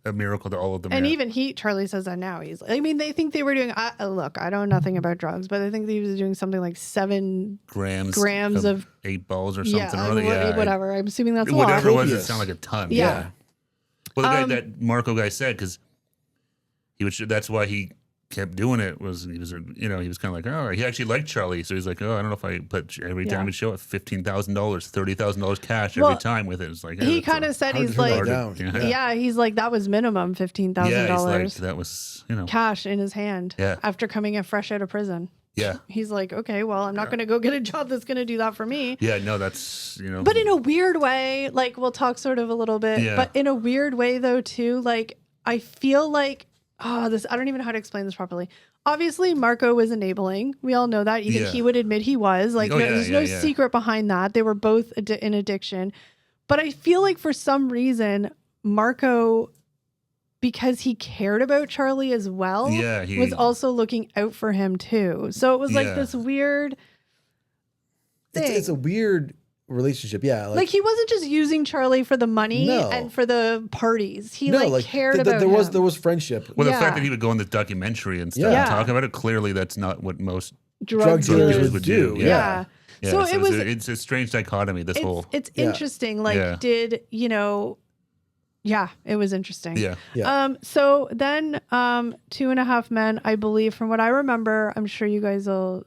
a miracle to all of them. And even Charlie says that now. He's like, I mean, they think they were doing, look, I know nothing about drugs, but I think he was doing something like 7 grams of 8 balls or something. Whatever. I'm assuming that's a lot. Whatever it was, it sounded like a ton. Yeah. Well, the guy, that Marco guy said, because that's why he kept doing it, he was kind of like, oh, he actually liked Charlie, so he's like, oh, I don't know if I put every time we show it $15,000, $30,000 cash every time with it. It's like he kind of said he's like, he's like that was minimum $15,000. Yeah, he's like, that was cash in his hand. Yeah. After coming in fresh out of prison. Yeah. He's like, okay, well, I'm not going to go get a job that's going to do that for me. Yeah, no, that's But in a weird way, like we'll talk sort of a little bit, but in a weird way though too, like I feel like. I don't even know how to explain this properly. Obviously, Marco was enabling. We all know that. Even he would admit he was. Like, there's no secret behind that. They were both in addiction. But I feel like for some reason, Marco, because he cared about Charlie as well, was also looking out for him too. So it was like this weird thing. It's a weird relationship, like he wasn't just using Charlie for the money and for the parties. He cared about there him. There was friendship. Well, the fact that he would go on this documentary and stuff and talk about it, clearly that's not what most drug dealers would do. Yeah. So it's a strange dichotomy. It's interesting. Like, did it was interesting. Yeah. So then 2.5 Men, I believe, from what I remember, I'm sure you guys will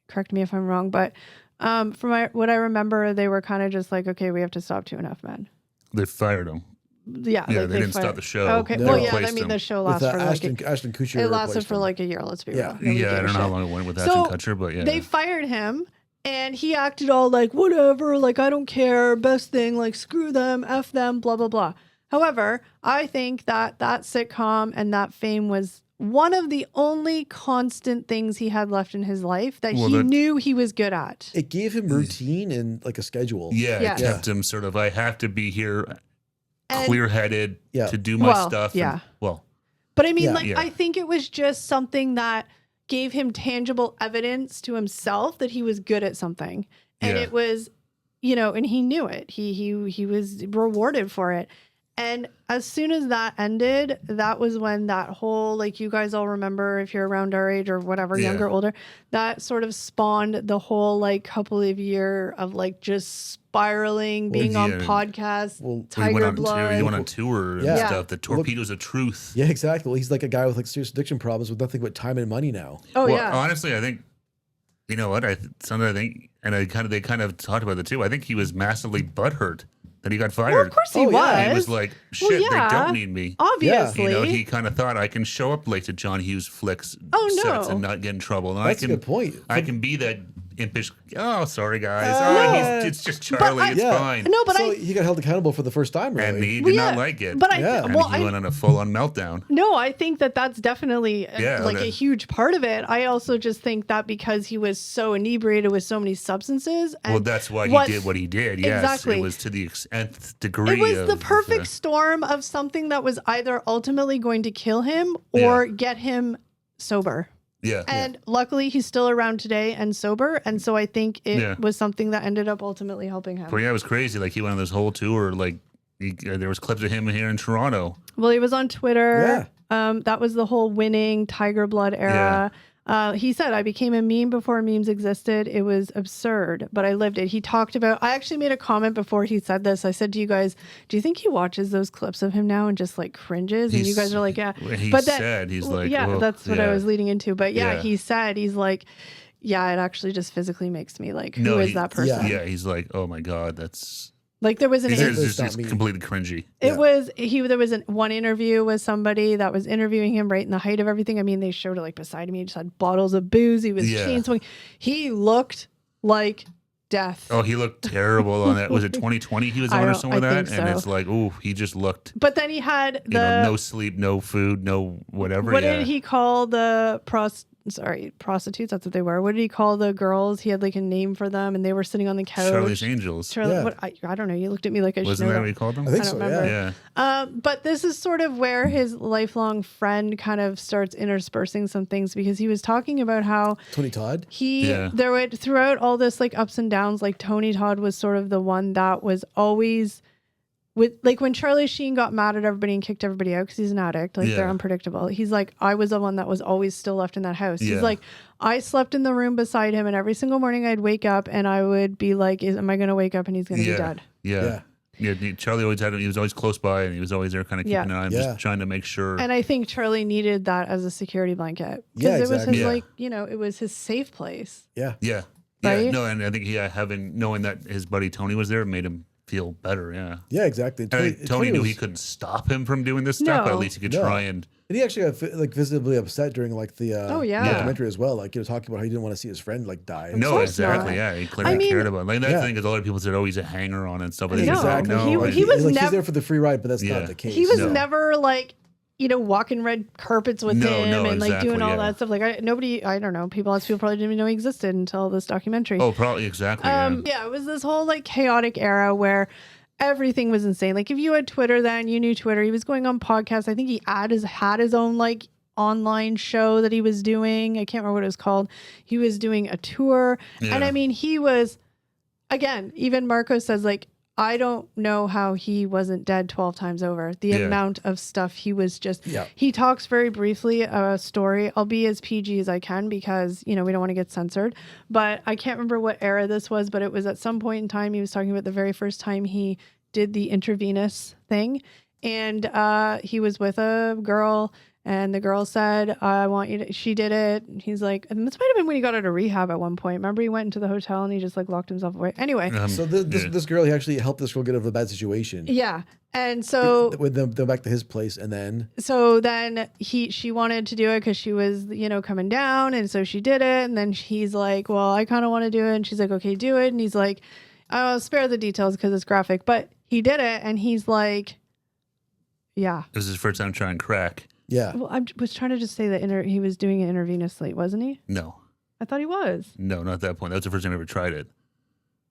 correct me if I'm wrong, but from what I remember, they were kind of just like, okay, we have to stop 2.5 Men. They fired him. Yeah, they didn't stop the show. Okay, the show lasted for Ashton Kutcher. It lasted for like a year. Let's be real. Yeah, I don't know how long it went with Ashton Kutcher, but they fired him, and he acted all like, whatever, like I don't care, best thing, like screw them, F them, blah blah blah. However, I think that sitcom and that fame was one of the only constant things he had left in his life that he knew he was good at. It gave him routine and like a schedule. Yeah, it kept him sort of, I have to be here clear-headed to do my stuff. Yeah. But I mean, I think it was just something that gave him tangible evidence to himself that he was good at something. And it was, and he knew it. He was rewarded for it. And as soon as that ended, that was when that whole, like you guys all remember, if you're around our age or whatever, younger, older, that sort of spawned the whole like couple of year of like just spiraling, being on podcasts, Tiger Blood. He went on tour and stuff. The Torpedoes of Truth. Yeah, exactly. Well, he's like a guy with like serious addiction problems with nothing but time and money now. Honestly, I think, you know what? And they kind of talked about it too. I think he was massively butthurt that he got fired. Well, of course he was. He was like, shit, they don't need me. Obviously. He kind of thought, I can show up late to John Hughes flicks sets and not get in trouble. And That's a good point. I can be that impish, sorry guys. It's just Charlie, it's fine. No, but he got held accountable for the first time, really. And he did not like it. But he went on a full-on meltdown. No, I think that's definitely a huge part of it. I also just think that because he was so inebriated with so many substances. And that's why he did what he did. Yes, exactly. It was to the nth degree. It was the perfect storm of something that was either ultimately going to kill him or get him sober. Yeah. And luckily he's still around today and sober. And so I think it was something that ended up ultimately helping him. But it was crazy. Like he went on this whole tour. Like there was clips of him here in Toronto. Well, he was on Twitter. That was the whole winning Tiger Blood era. He said, I became a meme before memes existed. It was absurd, but I lived it. He talked about, I actually made a comment before he said this. I said to you guys, do you think he watches those clips of him now and just like cringes? And you guys are like, yeah. He's like, that's what I was leading into. But he said, he's like, yeah, it actually just physically makes me like, who is that person? Yeah, he's like, oh my God, that's... Like there was it's completely cringy. There was one interview with somebody that was interviewing him right in the height of everything. I mean, they showed it like beside me. He just had bottles of booze. He was chain swinging. He looked like death. Oh, he looked terrible on that. Was it 2020 he was on or something like that? So. And it's like, oh, he just looked. But then he had no sleep, no food, no whatever. What did he call the prostitutes? That's what they were. What did he call the girls? He had like a name for them, and they were sitting on the couch. Charlie's Angels. I don't know. You looked at me like I should know. Wasn't that what he called them? I think so. Remember. Yeah. But this is sort of where his lifelong friend kind of starts interspersing some things, because he was talking about how Tony Todd. There would, throughout all this like ups and downs, like Tony Todd was sort of the one that was always with, like, when Charlie Sheen got mad at everybody and kicked everybody out because he's an addict, like they're unpredictable. He's like, I was the one that was always still left in that house. He's like, I slept in the room beside him, and every single morning I'd wake up and I would be like, am I going to wake up and he's going to be dead? Yeah. Charlie always he was always close by, and he was always there kind of keeping an eye on just trying to make sure. And I think Charlie needed that as a security blanket. Because it was his, like, it was his safe place. Yeah. Yeah. Right? Yeah. No, and I think knowing that his buddy Tony was there made him feel better. Yeah. Yeah, exactly. Tony knew he couldn't stop him from doing this stuff, but at least he could try and he actually got like visibly upset during like the documentary as well. Like he was talking about how he didn't want to see his friend like die. No, exactly. Yeah, he clearly cared about it. Like that thing is a lot of people said, oh, he's a hanger on and stuff. But exactly. He was never, he's there for the free ride, but that's not the case. He was never like, walking red carpets with him and like doing all that stuff. Like I don't know. Lots of people probably didn't even know he existed until this documentary. Oh, probably exactly. It was this whole like chaotic era where everything was insane. Like if you had Twitter then, you knew Twitter. He was going on podcasts. I think he had his own like online show that he was doing. I can't remember what it was called. He was doing a tour. Yeah. And I mean, he was, again, even Marco says like, I don't know how he wasn't dead 12 times over. The amount of stuff he was just, he talks very briefly a story. I'll be as PG as I can because, we don't want to get censored, but I can't remember what era this was, but it was at some point in time, he was talking about the very first time he did the intravenous thing. And he was with a girl, and the girl said, I want you to, she did it. And he's like, and this might have been when he got out of rehab at one point. Remember he went into the hotel and he just like locked himself away. Anyway. So this girl, he actually helped this girl get out of a bad situation. Yeah. And so with them back to his place, and then she wanted to do it because she was, coming down. And so she did it. And then he's like, well, I kind of want to do it. And she's like, okay, do it. And he's like, I'll spare the details because it's graphic, but he did it. And he's like, yeah. It was his first time trying crack. Yeah. Well, I was trying to just say that he was doing it intravenously, wasn't he? No. I thought he was. No, not at that point. That was the first time I ever tried it.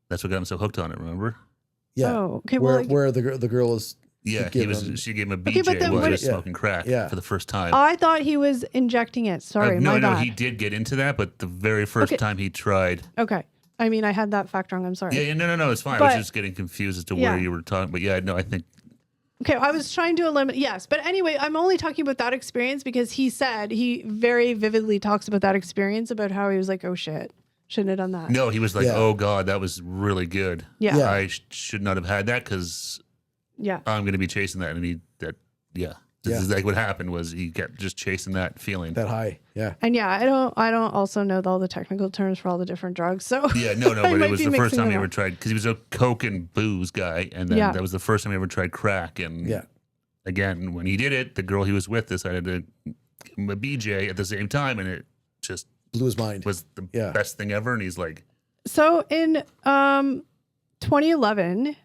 That's what got him so hooked on it, remember? Yeah. Oh, okay. Where the girl is. Yeah, she gave him a BJ while he was smoking crack for the first time. I thought he was injecting it. Sorry, my bad. No, he did get into that, but the very first time he tried. Okay. I mean, I had that fact wrong. I'm sorry. Yeah, no, it's fine. I was just getting confused as to where you were talking. But I think. Okay, I was trying to eliminate, yes. But anyway, I'm only talking about that experience because he said, he very vividly talks about that experience, about how he was like, oh shit, shouldn't have done that. No, he was like, oh God, that was really good. Yeah. I should not have had that because I'm going to be chasing that. And this is like what happened was he kept just chasing that feeling. That high, yeah. And I don't also know all the technical terms for all the different drugs. So but it was the first time he ever tried, because he was a coke and booze guy, and then that was the first time he ever tried crack. And again, when he did it, the girl he was with decided to give him a BJ at the same time, and it just blew his mind. Was the best thing ever, and he's like. So in 2011,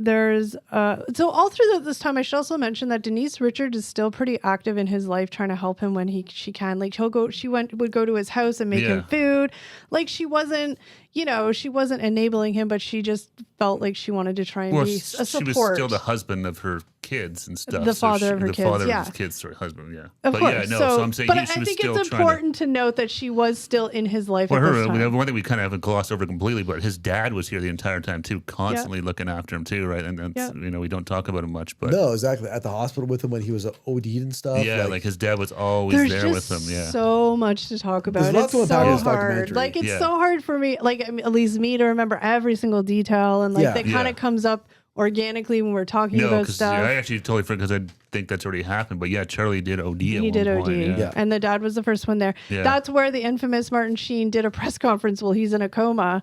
there's so all through this time, I should also mention that Denise Richards is still pretty active in his life, trying to help him when she can. Like she would go to his house and make him food. Like she wasn't enabling him, but she just felt like she wanted to try and be a support. She was still the husband of her kids and stuff. The father of her kids. The father of his kids, sorry, husband, Of course. So I'm saying but she was I think still it's important to note that she was still in his life at this time. One thing we kind of haven't glossed over completely, but his dad was here the entire time too, constantly looking after him too, right? And that's, we don't talk about him much, but no, exactly. At the hospital with him when he was OD'd and stuff. Yeah, like his dad was always there with him. Yeah, so much to talk about. It's so hard. Like it's so hard for me, like at least me, to remember every single detail, and like that kind of comes up organically when we're talking about stuff. I actually totally forgot, because think that's already happened. But yeah, Charlie did OD. He did OD. Yeah. And the dad was the first one there. Yeah. That's where the infamous Martin Sheen did a press conference while he's in a coma,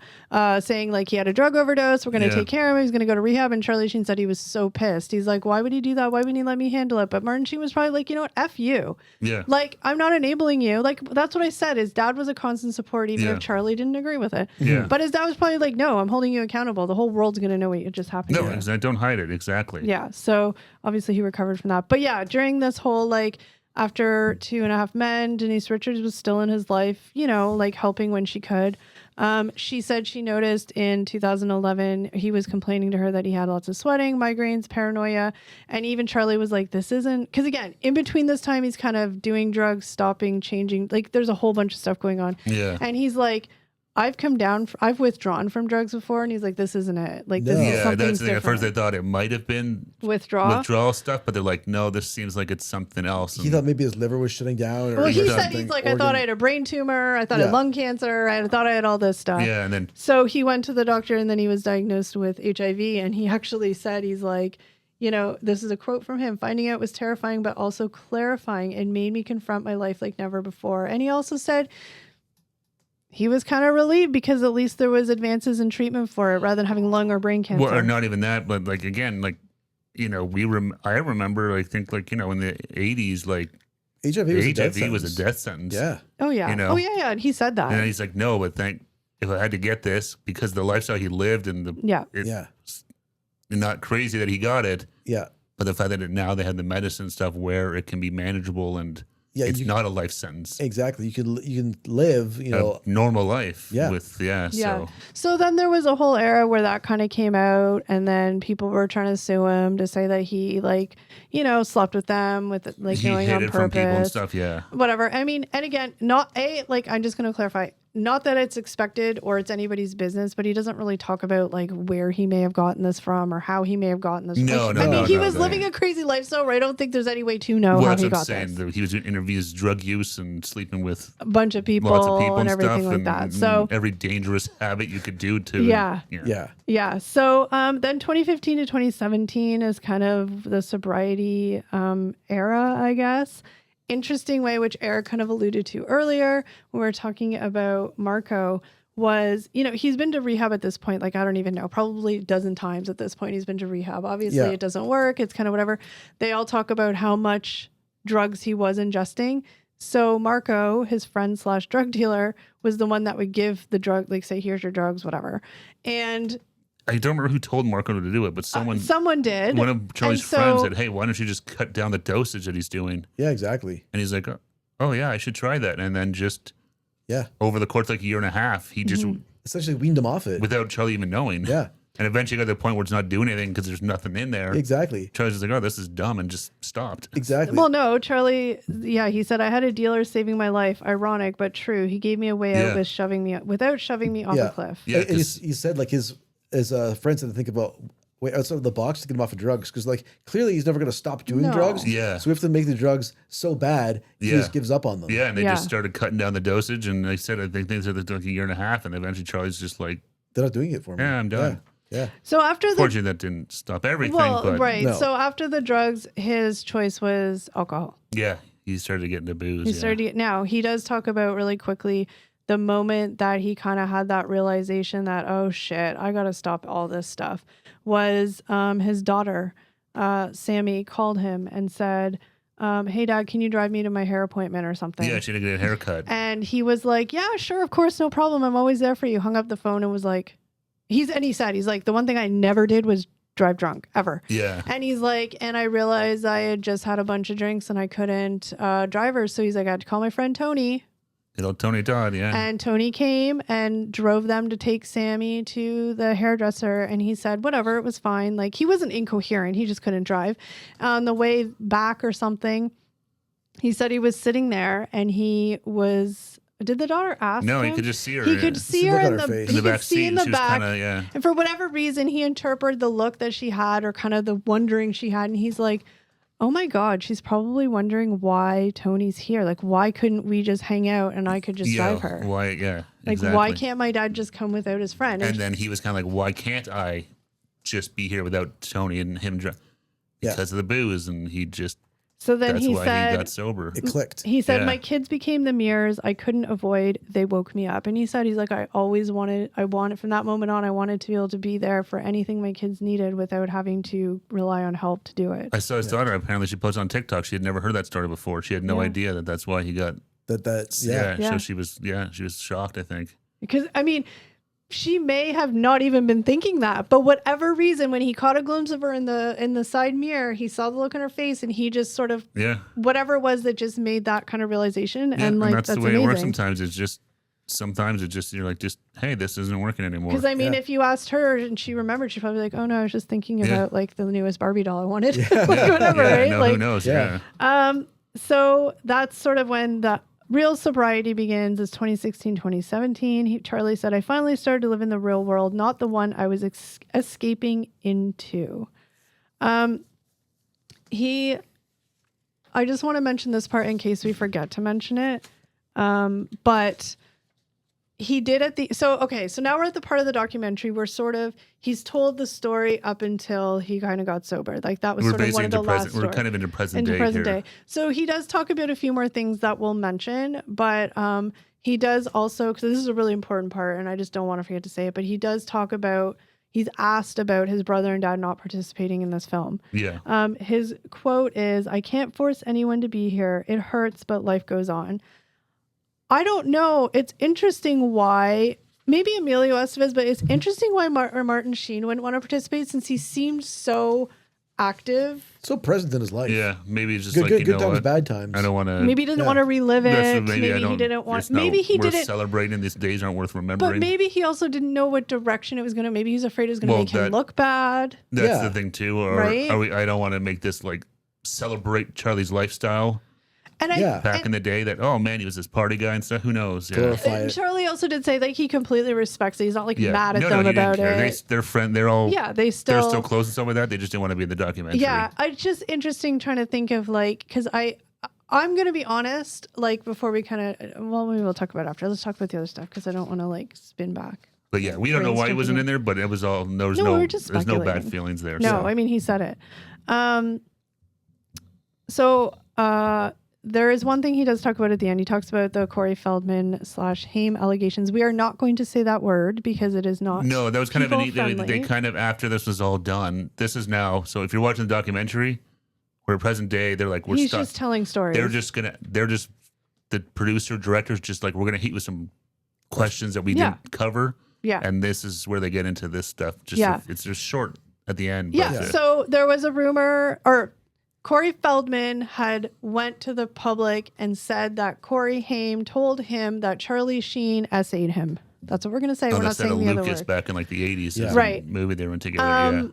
saying like he had a drug overdose. We're going to take care of him. He's going to go to rehab. And Charlie Sheen said he was so pissed. He's like, why would he do that? Why wouldn't he let me handle it? But Martin Sheen was probably like, you know what? F you. Yeah. Like, I'm not enabling you. Like, that's what I said. His dad was a constant support, even if Charlie didn't agree with it. Yeah. But his dad was probably like, no, I'm holding you accountable. The whole world's going to know what just happened. No, don't hide it. Exactly. Yeah. So obviously he recovered from that. But yeah, during this whole, like, after 2.5 Men, Denise Richards was still in his life, you know, like helping when she could. She said she noticed in 2011, he was complaining to her that he had lots of sweating, migraines, paranoia. And even Charlie was like, this isn't, because again, in between this time, he's kind of doing drugs, stopping, changing, like there's a whole bunch of stuff going on. Yeah. And he's like, I've withdrawn from drugs before, and he's like, this isn't it. Like, this is something that's the thing. At first, different. they thought it might have been Withdrawal stuff, but they're like, no, this seems like it's something else. He thought maybe his liver was shutting down. Or well, he said something. he's like, I thought I had a brain tumor. I thought I had lung cancer. I thought I had all this stuff. Yeah, and then so he went to the doctor, and then he was diagnosed with HIV, and he actually said, he's like, you know, this is a quote from him: finding out was terrifying, but also clarifying. It made me confront my life like never before. And he also said he was kind of relieved because at least there was advances in treatment for it rather than having lung or brain cancer. Well, or not even that, but like, again, like, you know, I remember, I think, like, you know, in the 80s, like, HIV was a death sentence. Yeah. Oh, yeah. You know? Oh, yeah. And he said that. And he's like, no, but if I had to get this because the lifestyle he lived and it's not crazy that he got it. Yeah. But the fact that now they have the medicine stuff where it can be manageable and it's not a life sentence. Exactly. You can live, you know, a normal life. Yeah. So then there was a whole era where that kind of came out, and then people were trying to sue him to say that he, like, you know, slept with them with like he knowing hid on it purpose from people and stuff. Yeah. Whatever. I mean, and again, I'm just going to clarify. Not that it's expected or it's anybody's business, but he doesn't really talk about like where he may have gotten this from or how he may have gotten this. No, I mean, he was living a crazy lifestyle, right? I don't think there's any way to know how he got this. He was interviews drug use and sleeping with a bunch of people, lots of people and everything like that. So every dangerous habit you could do to. Yeah. So then 2015 to 2017 is kind of the sobriety era, I guess. Interesting way, which Eric kind of alluded to earlier when we were talking about Marco, was, you know, he's been to rehab at this point, like, I don't even know, probably a dozen times at this point he's been to rehab. Obviously, it doesn't work. It's kind of whatever. They all talk about how much drugs he was ingesting. So Marco, his friend / drug dealer, was the one that would give the drug, like, say, here's your drugs, whatever. And I don't remember who told Marco to do it, but someone did. One of Charlie's friends said, hey, why don't you just cut down the dosage that he's doing? Yeah, exactly. And he's like, oh yeah, I should try that. And then just over the course of like a year and a half, he just essentially weaned him off it without Charlie even knowing. Yeah. And eventually got to the point where it's not doing anything because there's nothing in there. Exactly. Charlie's just like, oh, this is dumb, and just stopped. Exactly. Well, no, Charlie, he said, I had a dealer saving my life. Ironic, but true. He gave me a way out without shoving me off a cliff. Yeah, and he said, like, his friends had to think about outside of the box to get him off of drugs, because like clearly he's never going to stop doing drugs. Yeah. So we have to make the drugs so bad he just gives up on them. Yeah, and they just started cutting down the dosage, and they said I think they said like a year and a half, and eventually Charlie's just like, they're not doing it for me. Yeah, I'm done. Yeah. So after fortunately that didn't stop everything. But right. So after the drugs, his choice was alcohol. Yeah, he started to get into booze. He started to get, now he does talk about really quickly the moment that he kind of had that realization that, oh shit, I got to stop all this stuff, was his daughter, Sammy, called him and said, hey dad, can you drive me to my hair appointment or something? Yeah, she had to get a haircut. And he was like, yeah, sure, of course, no problem. I'm always there for you. Hung up the phone and was like, he said, the one thing I never did was drive drunk ever. Yeah. And he's like, and I realized I had just had a bunch of drinks and I couldn't drive her. So he's like, I had to call my friend Tony. Good old Tony Todd, yeah. And Tony came and drove them to take Sammy to the hairdresser. And he said, whatever, it was fine. Like, he wasn't incoherent. He just couldn't drive. On the way back or something, he said he was sitting there and he was... Did the daughter ask him? No, he could just see her. He could see her in the back seat. In the back. Kinda, and for whatever reason, he interpreted the look that she had or kind of the wondering she had. And he's like, oh my God, she's probably wondering why Tony's here. Like, why couldn't we just hang out and I could just drive her? Why? Yeah. Like, exactly. Why can't my dad just come without his friend? And then he was kind of like, why can't I just be here without Tony and him? because of the booze, and he just. So then that's he why said, he got sober. It clicked. He said, my kids became the mirrors I couldn't avoid. They woke me up. And he said, he's like, I wanted from that moment on, I wanted to be able to be there for anything my kids needed without having to rely on help to do it. I saw his daughter. Apparently she posted on TikTok. She had never heard that story before. She had no idea that that's why he got. So she was shocked, I think. Because, I mean, she may have not even been thinking that, but whatever reason, when he caught a glimpse of her in the side mirror, he saw the look on her face, and he just sort of whatever it was that just made that kind of realization. And like that's the way it works. Sometimes it's just you're like, just hey, this isn't working anymore. Because I mean, if you asked her and she remembered, she'd probably be like, oh no, I was just thinking about like the newest Barbie doll I wanted, like whatever, right? No, like, who knows? Yeah. So that's sort of when the real sobriety begins, is 2016, 2017. Charlie said, I finally started to live in the real world, not the one I was escaping into. I just want to mention this part in case we forget to mention it. But he did so now we're at the part of the documentary where he's told the story up until he kind of got sober. Like that was sort of one of the last stories. We're kind of into present day. So he does talk about a few more things that we'll mention, but he does also, because this is a really important part and I just don't want to forget to say it, but he does talk about, he's asked about his brother and dad not participating in this film. Yeah. His quote is, I can't force anyone to be here. It hurts, but life goes on. I don't know. It's interesting why, maybe Emilio Estevez, but it's interesting why Martin Sheen wouldn't want to participate since he seemed so active. So present in his life. Yeah, maybe it's just good times, bad times. I don't want to. Maybe he didn't want to relive it. Maybe he didn't want. Maybe he didn't. Celebrating these days aren't worth remembering. But maybe he also didn't know what direction it was going to. Maybe he was afraid it was going to make him look bad. That's the thing too. Or right? I don't want to make this like celebrate Charlie's lifestyle. And back in the day, that he was this party guy and stuff. Who knows? And Charlie also did say like he completely respects it. He's not like mad at them about it. They're friends. They're all they're still close and stuff like that. They just didn't want to be in the documentary. Yeah, it's just interesting trying to think of like, because I'm gonna be honest. Like before we maybe we'll talk about it after. Let's talk about the other stuff because I don't want to like spin back. But yeah, we don't know why he wasn't in there, but it was all there's no bad feelings there. No, I mean he said it. There is one thing he does talk about at the end. He talks about the Corey Feldman / Haim allegations. We are not going to say that word because it is not. No, that was kind of they kind of, after this was all done. This is now. So if you're watching the documentary, we're present day. They're like, he's just telling stories. They're just the producer directors just like, we're gonna hit with some questions that we didn't cover. Yeah, and this is where they get into this stuff. It's just short at the end. Yeah. So there was a rumor, or Corey Feldman had went to the public and said that Corey Haim told him that Charlie Sheen essayed him. That's what we're going to say. We're not saying the other word. Back in like the 80s. Yeah. Right. Movie they were together.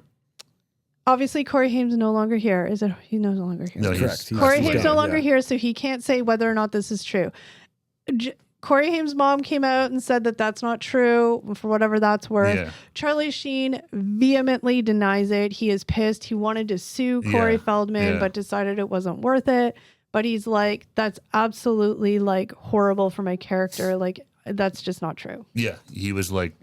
Obviously, Corey Haim's no longer here. He's no longer here. No, correct. Corey Haim's no longer here, so he can't say whether or not this is true. Corey Haim's mom came out and said that that's not true, for whatever that's worth. Yeah. Charlie Sheen vehemently denies it. He is pissed. He wanted to sue Corey Feldman, but decided it wasn't worth it. But he's like, that's absolutely like horrible for my character. Like, that's just not true. Yeah. He was like,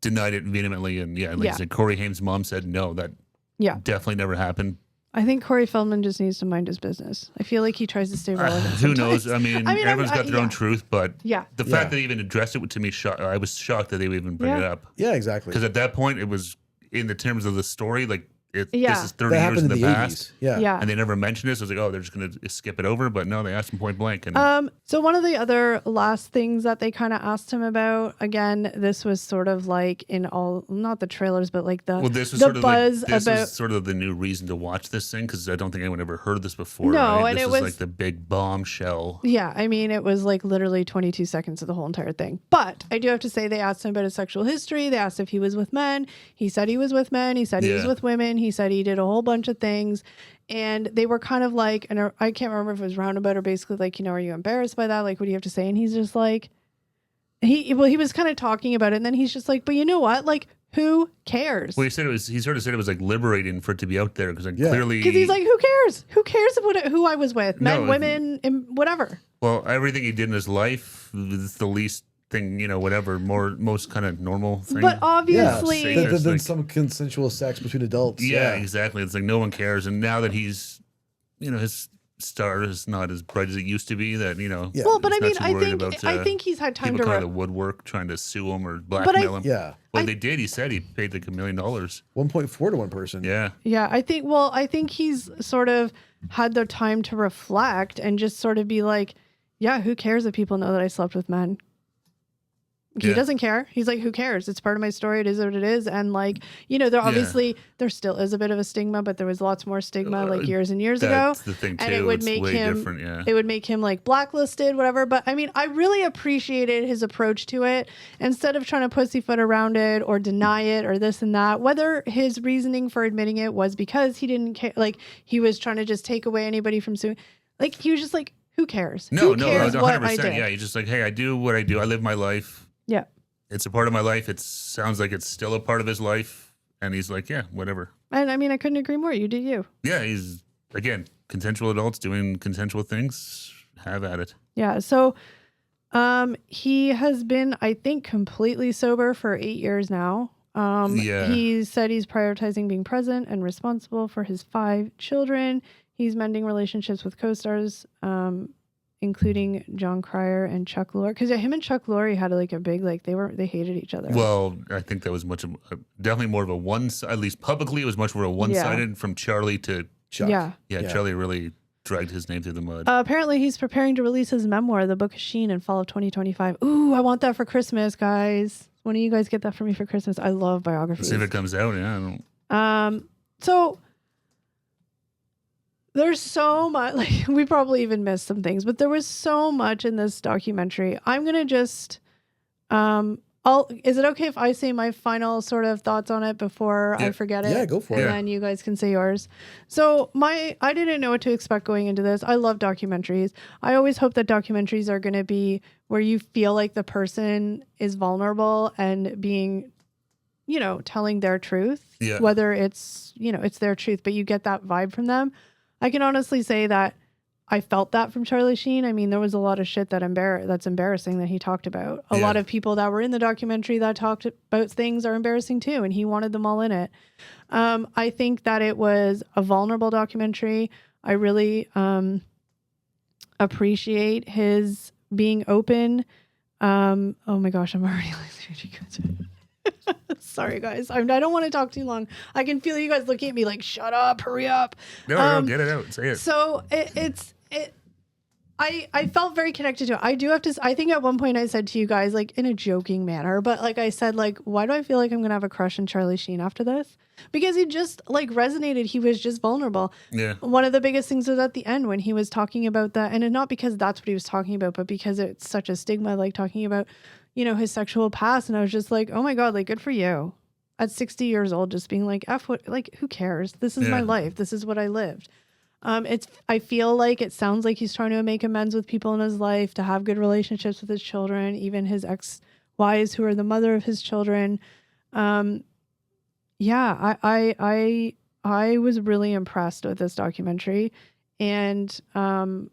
denied it vehemently. And I said, Corey Haim's mom said, no, that definitely never happened. I think Corey Feldman just needs to mind his business. I feel like he tries to stay relevant. Who knows? I mean everyone's got their own truth, but the fact that they even addressed it to me, I was shocked that they would even bring it up. Yeah, exactly. Because at that point, it was in the terms of the story, like this is 30 years in the past. 80s. Yeah. And they never mentioned this. I was like, oh, they're just going to skip it over. But no, they asked him point blank. And so one of the other last things that they kind of asked him about, again, this was sort of like in all, not the trailers, but like the buzz about. This is sort of the new reason to watch this thing, because I don't think anyone ever heard this before. No, right? and this it was like the big bombshell. Yeah, I mean, it was like literally 22 seconds of the whole entire thing. But I do have to say, they asked him about his sexual history. They asked if he was with men. He said he was with men. He said he was with women. He said he did a whole bunch of things, and they were kind of like, and I can't remember if it was roundabout or basically like, are you embarrassed by that? Like, what do you have to say? And he's just like, he was kind of talking about it, and then he's just like, but you know what? Like, who cares? Well, he sort of said it was like liberating for it to be out there, because clearly, because he's like, who cares? Who cares who I was with? Men, women, and whatever. Well, everything he did in his life, it's the least thing, whatever, most kind of normal thing. But obviously, than some consensual sex between adults. Yeah, exactly. It's like no one cares, and now that he's, his star is not as bright as it used to be. That Yeah. Well, but I mean, I think he's had time people to come out of the woodwork trying to sue him or blackmail him. Yeah. Well, they did. He said he paid like $1 million. 1.4 to one person. Yeah. Yeah, I think he's sort of had the time to reflect and just sort of be like, yeah, who cares if people know that I slept with men? He doesn't care. He's like, who cares? It's part of my story. It is what it is. And like, there still is a bit of a stigma, but there was lots more stigma like years and years ago. That's the thing too. And it would make him, it would make him like blacklisted, whatever. But I mean, I really appreciated his approach to it. Instead of trying to pussyfoot around it or deny it or this and that, whether his reasoning for admitting it was because he didn't care, like he was trying to just take away anybody from suing. Like he was just like, who cares? No, who cares 100%. what I did? Yeah, he's just like, hey, I do what I do. I live my life. Yeah. It's a part of my life. It sounds like it's still a part of his life. And he's like, yeah, whatever. And I mean, I couldn't agree more. You do you. Yeah, he's, again, consensual adults doing consensual things. Have at it. Yeah. So he has been, I think, completely sober for 8 years now. He said he's prioritizing being present and responsible for his 5 children. He's mending relationships with co-stars, including John Cryer and Chuck Lorre, because him and Chuck Lorre had like a big, like they hated each other. Well, I think that was definitely more of a at least publicly, it was much more a one-sided from Charlie to Chuck. Yeah. Charlie really dragged his name through the mud. Apparently, he's preparing to release his memoir, The Book of Sheen, in fall of 2025. Ooh, I want that for Christmas, guys. One of you guys get that for me for Christmas. I love biographies. See if it comes out. Yeah, I don't. So there's so much, like we probably even missed some things, but there was so much in this documentary. I'm going to just, is it okay if I say my final sort of thoughts on it before I forget it? Yeah, go for it. And then you guys can say yours. So I didn't know what to expect going into this. I love documentaries. I always hope that documentaries are going to be where you feel like the person is vulnerable and being, telling their truth, whether it's, it's their truth, but you get that vibe from them. I can honestly say that I felt that from Charlie Sheen. I mean, there was a lot of shit that's embarrassing that he talked about. A lot of people that were in the documentary that talked about things are embarrassing too, and he wanted them all in it. I think that it was a vulnerable documentary. I really appreciate his being open. Oh my gosh, I'm already listening. Sorry, guys. I don't want to talk too long. I can feel you guys looking at me like, shut up, hurry up. No, get it out. Say it. So I felt very connected to it. I do have to, I think at one point I said to you guys, like in a joking manner, but like I said, like, why do I feel like I'm going to have a crush on Charlie Sheen after this? Because he just like resonated. He was just vulnerable. Yeah. One of the biggest things was at the end when he was talking about that. And not because that's what he was talking about, but because it's such a stigma, like talking about, his sexual past. And I was just like, oh my God, like good for you. At 60 years old, just being like, who cares? This is my life. This is what I lived. I feel like it sounds like he's trying to make amends with people in his life, to have good relationships with his children, even his ex-wives who are the mother of his children. I was really impressed with this documentary, and I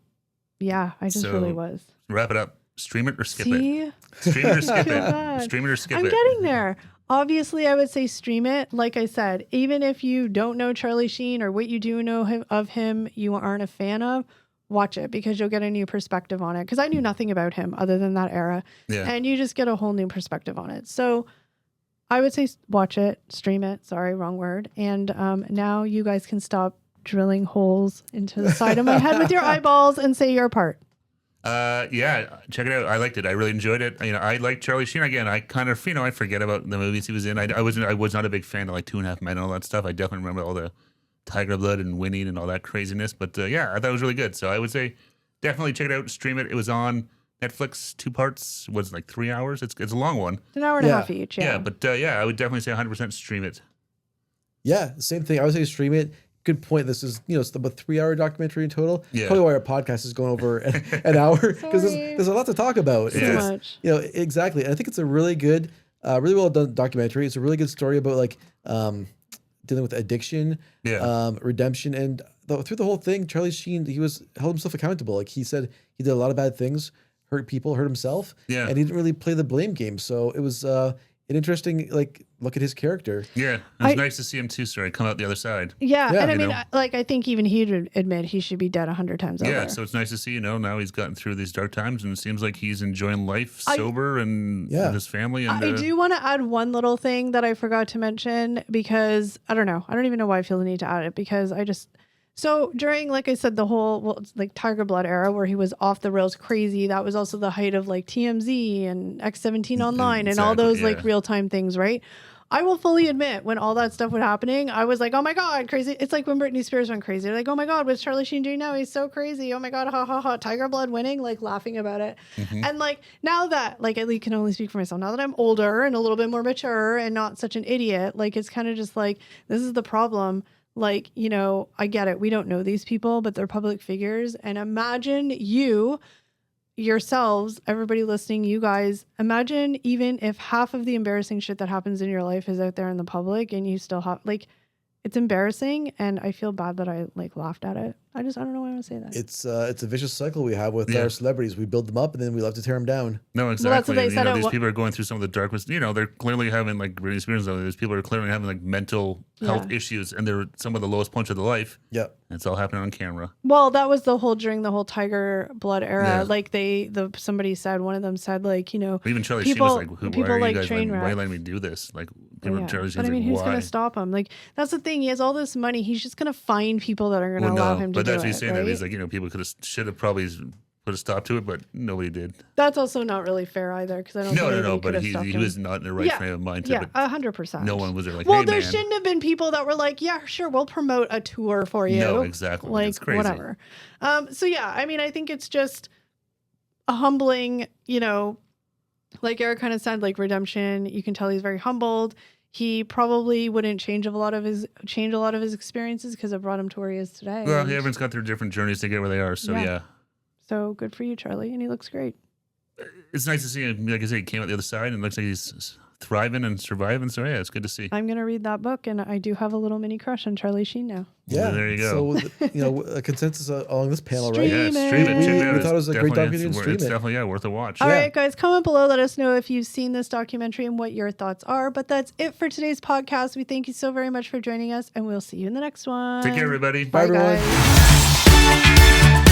just really was. Wrap it up. Stream it or skip it. Stream it or skip it. Stream it or skip it. I'm getting there. Obviously, I would say stream it. Like I said, even if you don't know Charlie Sheen or what you do know of him, you aren't a fan of, watch it because you'll get a new perspective on it. Because I knew nothing about him other than that era. Yeah. And you just get a whole new perspective on it. So I would say watch it, stream it. Sorry, wrong word. And now you guys can stop drilling holes into the side of my head with your eyeballs and say your part. Check it out. I liked it. I really enjoyed it. I like Charlie Sheen. Again, I kind of, I forget about the movies he was in. I was not a big fan of like 2.5 Men and all that stuff. I definitely remember all the Tiger Blood and Winning and all that craziness. But I thought it was really good. So I would say definitely check it out, stream it. It was on Netflix, 2 parts. Was it like 3 hours? It's a long one. It's an hour and a half each. Yeah, but I would definitely say 100% stream it. Yeah, same thing. I would say stream it. Good point. This is, it's about 3-hour documentary in total. Yeah. Probably why our podcast is going over an hour, because there's a lot to talk about. So much. Exactly. And I think it's a really good, really well done documentary. It's a really good story about like dealing with addiction, redemption, and through the whole thing, Charlie Sheen, he held himself accountable. Like he said, he did a lot of bad things, hurt people, hurt himself. Yeah. And he didn't really play the blame game. So it was an interesting look at his character. Yeah. It was nice to see him too, come out the other side. Yeah. And I mean, I think even he'd admit he should be dead 100 times over. Yeah. So it's nice to see, now he's gotten through these dark times and it seems like he's enjoying life sober and with his family. And I do want to add one little thing that I forgot to mention because I don't know. I don't even know why I feel the need to add it because so during, like I said, the whole Tiger Blood era where he was off the rails crazy, that was also the height of TMZ and X17 Online and all those real time things, right? I will fully admit when all that stuff was happening, I was like, oh my God, crazy. It's like when Britney Spears went crazy. Like, oh my God, what's Charlie Sheen doing now? He's so crazy. Oh my God, ha ha ha. Tiger Blood winning, laughing about it. Mm-hmm. And now that, I can only speak for myself, now that I'm older and a little bit more mature and not such an idiot, it's kind of just this is the problem. I get it. We don't know these people, but they're public figures. And imagine yourselves, everybody listening, you guys, imagine even if half of the embarrassing shit that happens in your life is out there in the public and you still have, it's embarrassing. And I feel bad that I laughed at it. I don't know why I want to say that. It's a vicious cycle we have with our celebrities. We build them up and then we love to tear them down. No, exactly. Well, that's what they said. These people are going through some of the darkest, they're clearly having Britney Spears. These people are clearly having mental health issues and they're some of the lowest points of their life. Yeah. It's all happening on camera. Well, that was during the whole Tiger Blood era. Yeah. Somebody said, one of them said, even Charlie Sheen was why are you guys why letting me do this? Charlie Sheen's but I mean, who's going to stop him? That's the thing. He has all this money. He's just going to find people that are going to allow him to do it. But that's what he's saying. Right? He's people should have probably put a stop to it, but nobody did. That's also not really fair either, because I don't. No. But he was not in the right frame of mind. Yeah, 100%. No one was there well, there shouldn't have been people that were yeah, sure, we'll promote a tour for you. No, exactly. It's crazy. Whatever. So yeah, I mean, I think it's just a humbling. Like Eric kind of said, redemption. You can tell he's very humbled. He probably wouldn't change a lot of his experiences because it brought him to where he is today. Well, everyone's got their different journeys to get where they are. So yeah. So good for you, Charlie, and he looks great. It's nice to see him. Like I said, he came out the other side and looks like he's thriving and surviving. So yeah, it's good to see. I'm gonna read that book, and I do have a little mini crush on Charlie Sheen now. Yeah, there you go. So a consensus along this panel, stream right? Yeah, stream it. We thought it was a great documentary. It's definitely worth a watch. All right, guys, comment below. Let us know if you've seen this documentary and what your thoughts are. But that's it for today's podcast. We thank you so very much for joining us, and we'll see you in the next one. Take care, everybody. Bye, everyone. Guys.